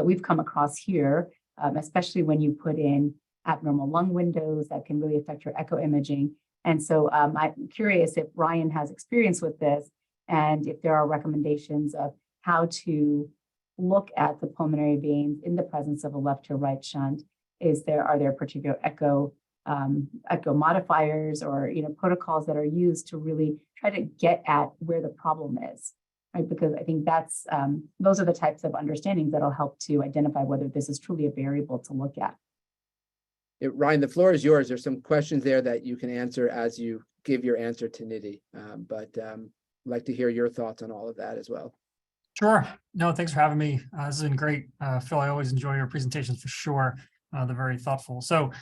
we've come across here, especially when you put in abnormal lung windows that can really affect your echo imaging. And so I'm curious if Ryan has experience with this, and if there are recommendations of how to look at the pulmonary veins in the presence of a left to right shunt. Are there particular echo modifiers or protocols that are used to really try to get at where the problem is, right? Because I think that's those are the types of understandings that'll help to identify whether this is truly a variable to look at.
Ryan, the floor is yours. There's some questions there that you can answer as you give your answer to Nidhy, but I'd like to hear your thoughts on all of that as well.
Sure. No, thanks for having me. This has been great. Phil, I always enjoy your presentations for sure. They're very thoughtful. So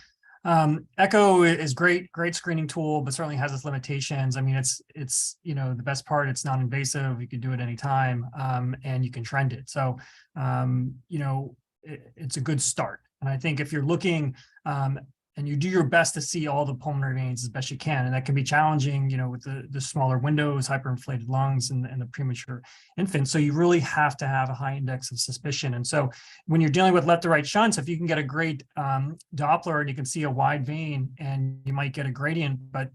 Echo is great screening tool, but certainly has its limitations. I mean, it's the best part, it's non-invasive. You can do it anytime, and you can trend it. So it's a good start. And I think if you're looking and you do your best to see all the pulmonary veins as best you can, and that can be challenging, with the smaller windows, hyperinflated lungs, and the premature infant. So you really have to have a high index of suspicion. And so when you're dealing with left to right shunts, if you can get a great Doppler and you can see a wide vein, and you might get a gradient, but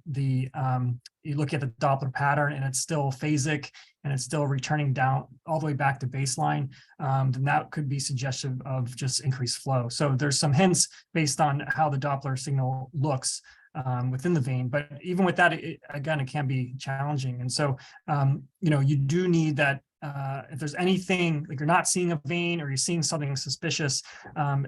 you look at the Doppler pattern and it's still phasic and it's still returning down all the way back to baseline, then that could be suggestive of just increased flow. So there's some hints based on how the Doppler signal looks within the vein, but even with that, it can be challenging. And so, you do need that. If there's anything like you're not seeing a vein or you're seeing something suspicious,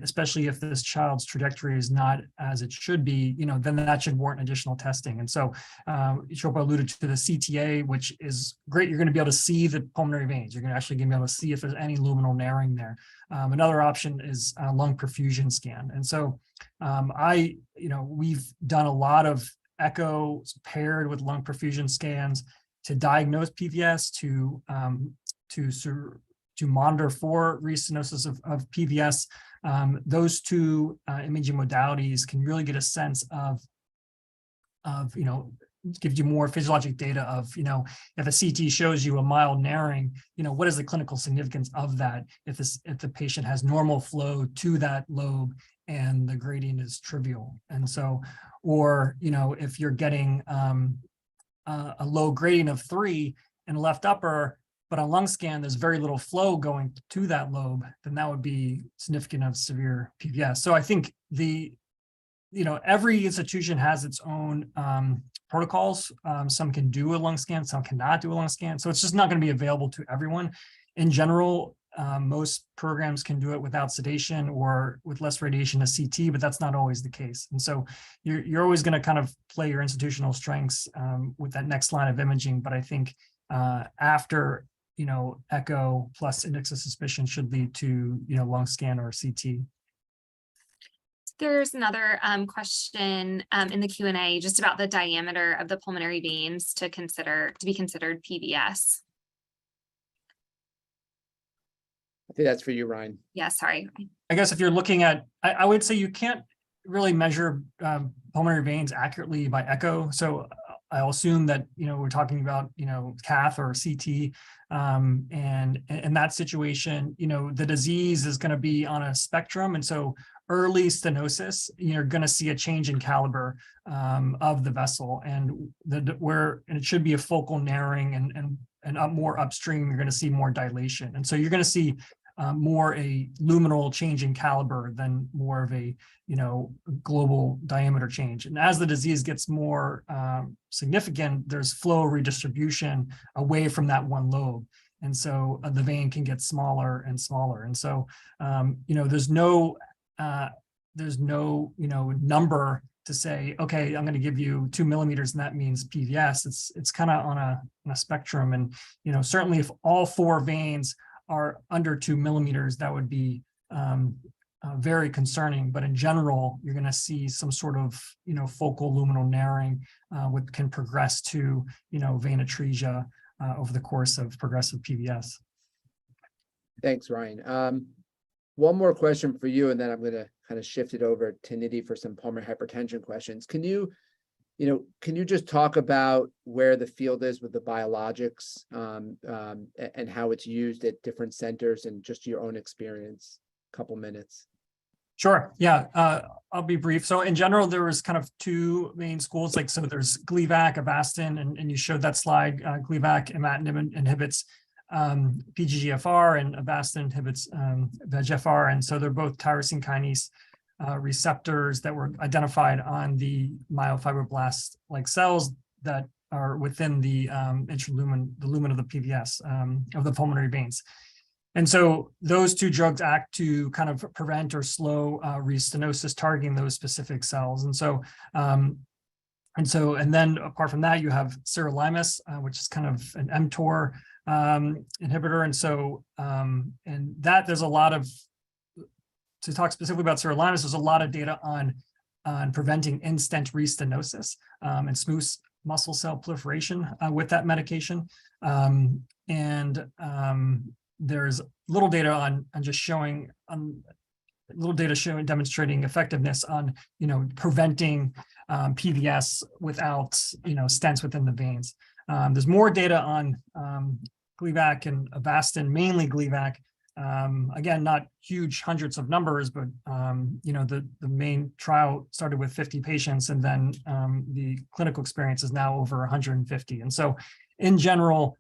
especially if this child's trajectory is not as it should be, then that should warrant additional testing. And so Shilpa alluded to the CTA, which is great. You're going to be able to see the pulmonary veins. You're going to actually be able to see if there's any luminal narrowing there. Another option is a lung perfusion scan. And so we've done a lot of echoes paired with lung perfusion scans to diagnose PVS, to monitor for restenosis of PVS. Those two imaging modalities can really get a sense of gives you more physiologic data of, if a CT shows you a mild narrowing, what is the clinical significance of that if the patient has normal flow to that lobe and the gradient is trivial. And so, or, if you're getting a low gradient of 3 in left upper, but on lung scan, there's very little flow going to that lobe, then that would be significant of severe PVS. So I think every institution has its own protocols. Some can do a lung scan, some cannot do a lung scan. So it's just not going to be available to everyone. In general, most programs can do it without sedation or with less radiation to CT, but that's not always the case. And so you're always going to kind of play your institutional strengths with that next line of imaging. But I think after, echo plus index of suspicion should lead to, lung scan or CT.
There's another question in the Q&A just about the diameter of the pulmonary veins to be considered PVS.
I think that's for you, Ryan.
Yeah, sorry.
I guess if you're looking at, I would say you can't really measure pulmonary veins accurately by echo. So I'll assume that, we're talking about, cath or CT. And in that situation, the disease is going to be on a spectrum. And so early stenosis, you're going to see a change in caliber of the vessel, and it should be a focal narrowing, and up more upstream, you're going to see more dilation. And so you're going to see more a luminal change in caliber than more of a global diameter change. And as the disease gets more significant, there's flow redistribution away from that one lobe, and so the vein can get smaller and smaller. And so there's no number to say, okay, I'm going to give you 2 millimeters and that means PVS. It's kind of on a spectrum. And certainly if all 4 veins are under 2 millimeters, that would be very concerning. But in general, you're going to see some sort of focal luminal narrowing, which can progress to vein atresia over the course of progressive PVS.
Thanks, Ryan. One more question for you, and then I'm going to kind of shift it over to Nidhy for some pulmonary hypertension questions. Can you just talk about where the field is with the biologics and how it's used at different centers and just your own experience? Couple minutes.
Sure. Yeah, I'll be brief. So in general, there was kind of 2 main schools. So there's Gleevec, Avastin, and you showed that slide. Gleevec, imatinib inhibits PGFR, and Avastin inhibits VEGFR. And so they're both tyrosine kinase receptors that were identified on the myofibroblast-like cells that are within the the lumen of the PVS, of the pulmonary veins. And so those two drugs act to kind of prevent or slow restenosis, targeting those specific cells. And then apart from that, you have sirolimus, which is kind of an mTOR inhibitor. And so, and that there's a lot of, to talk specifically about sirolimus, there's a lot of data on preventing in-stent restenosis and smooth muscle cell proliferation with that medication. There's little data on just showing demonstrating effectiveness on preventing PVS without stents within the veins. There's more data on Gleevec and Avastin, mainly Gleevec. Again, not huge hundreds of numbers, but the main trial started with 50 patients, and then the clinical experience is now over 150. And so in general,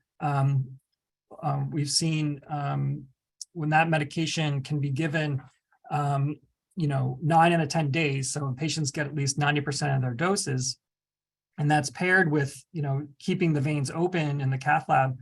we've seen when that medication can be given 9 out of 10 days, so patients get at least 90% of their doses, and that's paired with keeping the veins open in the cath lab.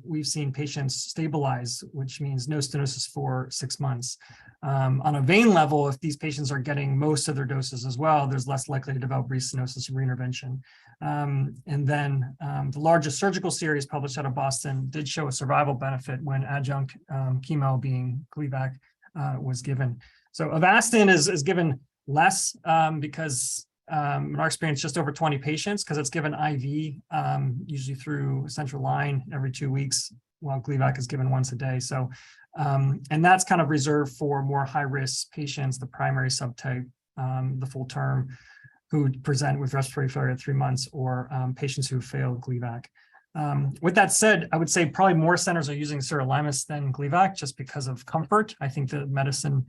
We've seen patients stabilize, which means no stenosis for 6 months. On a vein level, if these patients are getting most of their doses as well, there's less likely to develop restenosis and reintervention. And then the largest surgical series published out of Boston did show a survival benefit when adjunct chemo, being Gleevec, was given. So Avastin is given less because in our experience, just over 20 patients, because it's given IV, usually through central line every 2 weeks, while Gleevec is given once a day. So, and that's kind of reserved for more high-risk patients, the primary subtype, the full term, who present with respiratory failure at 3 months, or patients who failed Gleevec. With that said, I would say probably more centers are using sirolimus than Gleevec just because of comfort. I think the medicine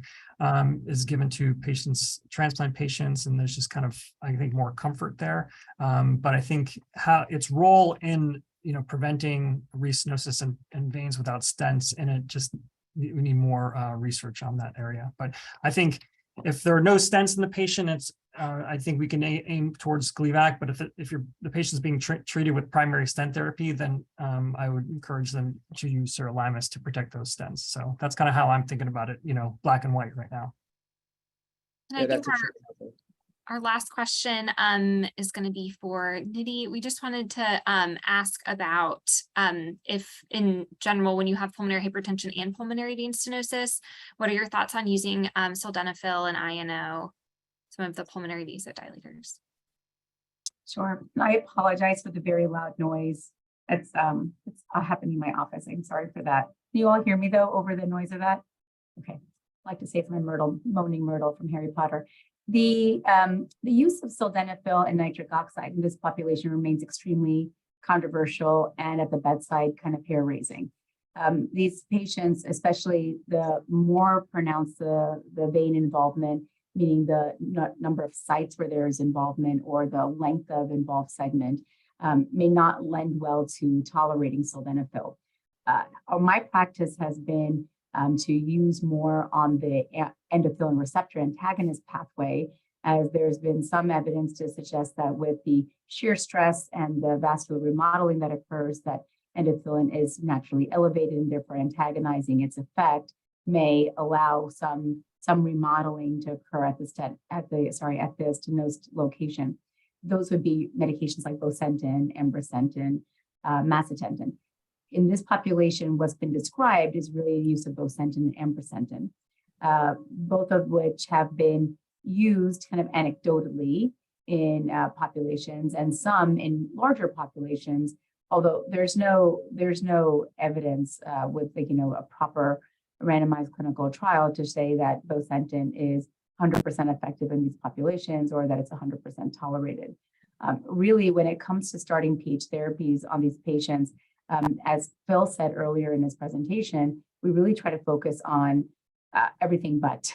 is given to patients, transplant patients, and there's just kind of, I think, more comfort there. But I think how its role in preventing restenosis and veins without stents, and it just, we need more research on that area. But I think if there are no stents in the patient, it's I think we can aim towards Gleevec. But if the patient's being treated with primary stent therapy, then I would encourage them to use sirolimus to protect those stents. So that's kind of how I'm thinking about it, black and white right now.
And I think our last question is going to be for Nidhy. We just wanted to ask about if in general, when you have pulmonary hypertension and pulmonary vein stenosis, what are your thoughts on using sildenafil and INO, some of the pulmonary vasodilators?
Sure. I apologize for the very loud noise. It's happening in my office. I'm sorry for that. Do you all hear me though over the noise of that? Okay. I like to say it's my moaning Myrtle from Harry Potter. The use of sildenafil and nitric oxide in this population remains extremely controversial and at the bedside kind of hair-raising. These patients, especially the more pronounced the vein involvement, meaning the number of sites where there is involvement or the length of involved segment, may not lend well to tolerating sildenafil. My practice has been to use more on the endothelin receptor antagonist pathway, as there's been some evidence to suggest that with the shear stress and the vascular remodeling that occurs, that endothelin is naturally elevated, and therefore antagonizing its effect may allow some remodeling to occur at the stenosed location. Those would be medications like bosentan, ambrisentan, macitentan. In this population, what's been described is really the use of bosentan and ambrisentan, both of which have been used kind of anecdotally in populations, and some in larger populations, although there's no evidence with a proper randomized clinical trial to say that bosentan is 100% effective in these populations, or that it's 100% tolerated. Really, when it comes to starting pH therapies on these patients, as Phil said earlier in his presentation, we really try to focus on everything but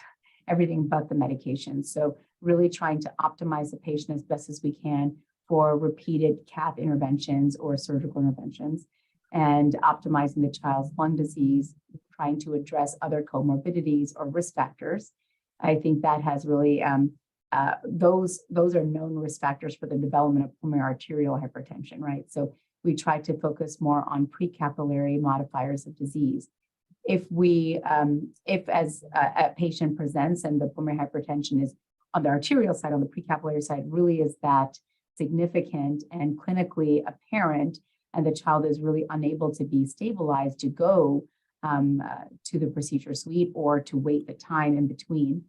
the medication. So really trying to optimize the patient as best as we can for repeated cath interventions or surgical interventions, and optimizing the child's lung disease, trying to address other comorbidities or risk factors. I think that has really those are known risk factors for the development of pulmonary arterial hypertension, right? So we try to focus more on precapillary modifiers of disease. If as a patient presents and the pulmonary hypertension is on the arterial side, on the precapillary side, really is that significant and clinically apparent, and the child is really unable to be stabilized to go to the procedure suite or to wait the time in between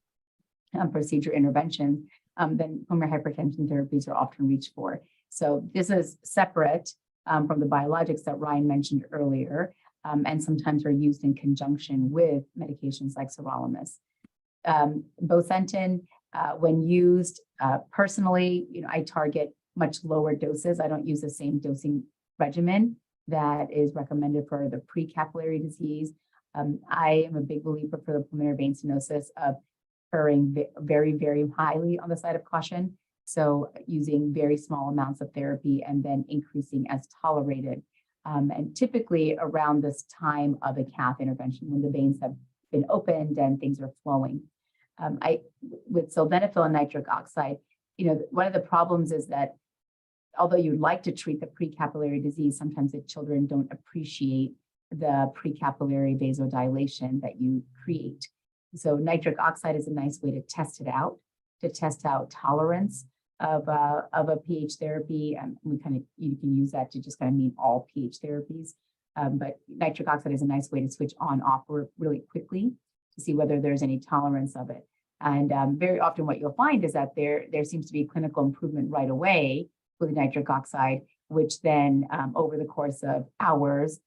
procedure intervention, then pulmonary hypertension therapies are often reached for. So this is separate from the biologics that Ryan mentioned earlier, and sometimes are used in conjunction with medications like sirolimus. Bosentan, when used personally, I target much lower doses. I don't use the same dosing regimen that is recommended for the precapillary disease. I am a big believer for the pulmonary vein stenosis of occurring very, very highly on the side of caution. So using very small amounts of therapy and then increasing as tolerated. And typically around this time of a cath intervention, when the veins have been opened and things are flowing. With sildenafil and nitric oxide, one of the problems is that although you'd like to treat the precapillary disease, sometimes the children don't appreciate the precapillary vasodilation that you create. So nitric oxide is a nice way to test it out, to test out tolerance of a pH therapy. And you can use that to just kind of mean all pH therapies. But nitric oxide is a nice way to switch on off really quickly to see whether there's any tolerance of it. And very often what you'll find is that there seems to be clinical improvement right away with nitric oxide, which then over the course of hours,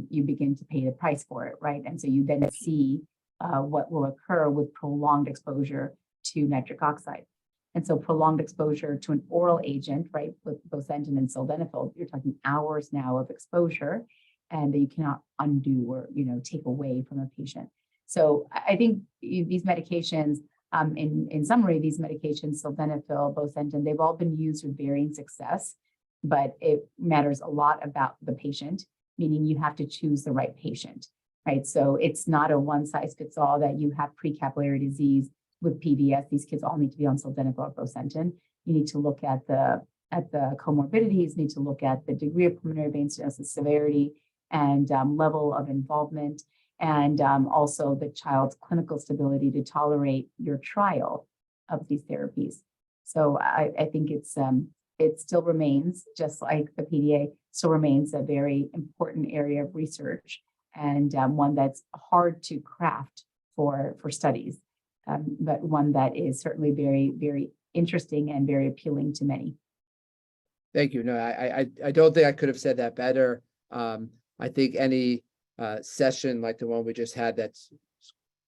you begin to pay the price for it, right? And so you then see what will occur with prolonged exposure to nitric oxide. And so prolonged exposure to an oral agent, right, with bosentan and sildenafil, you're talking hours now of exposure, and that you cannot undo or take away from a patient. So I think these medications, in summary, these medications, sildenafil, bosentan, they've all been used with varying success, but it matters a lot about the patient, meaning you have to choose the right patient, right? So it's not a one size fits all that you have precapillary disease with PVS. These kids all need to be on sildenafil or bosentan. You need to look at the comorbidities, need to look at the degree of pulmonary vein stenosis severity and level of involvement, and also the child's clinical stability to tolerate your trial of these therapies. So I think it still remains, just like the PDA, still remains a very important area of research, and one that's hard to craft for studies, but one that is certainly very, very interesting and very appealing to many.
Thank you. No, I don't think I could have said that better. I think any session like the one we just had that's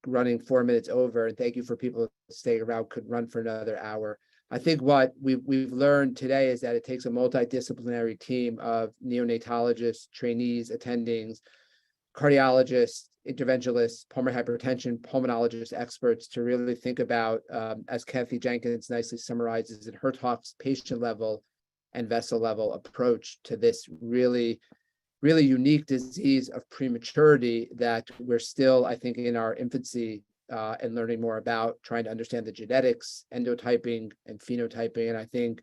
running 4 minutes over, and thank you for people staying around, could run for another hour. I think what we've learned today is that it takes a multidisciplinary team of neonatologists, trainees, attendings, cardiologists, interventionalists, pulmonary hypertension, pulmonologists, experts to really think about, as Kathy Jenkins nicely summarizes in her talks, patient level and vessel level approach to this really unique disease of prematurity that we're still, I think, in our infancy and learning more about, trying to understand the genetics, endotyping, and phenotyping. And I think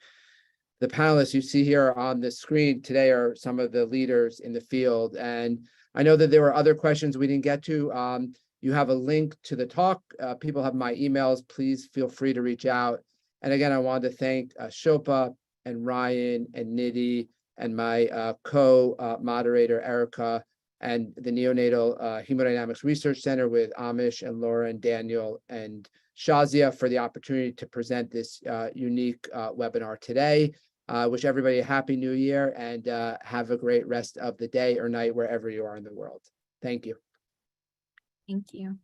the panelists you see here on the screen today are some of the leaders in the field. And I know that there were other questions we didn't get to. You have a link to the talk. People have my emails. Please feel free to reach out. And again, I wanted to thank Shilpa and Ryan and Nidhy and my co-moderator, Erica, and the Neonatal Hemodynamics Research Center with Amish and Laura and Daniel and Shazia for the opportunity to present this unique webinar today. Wish everybody a happy new year and have a great rest of the day or night wherever you are in the world. Thank you.
Thank you.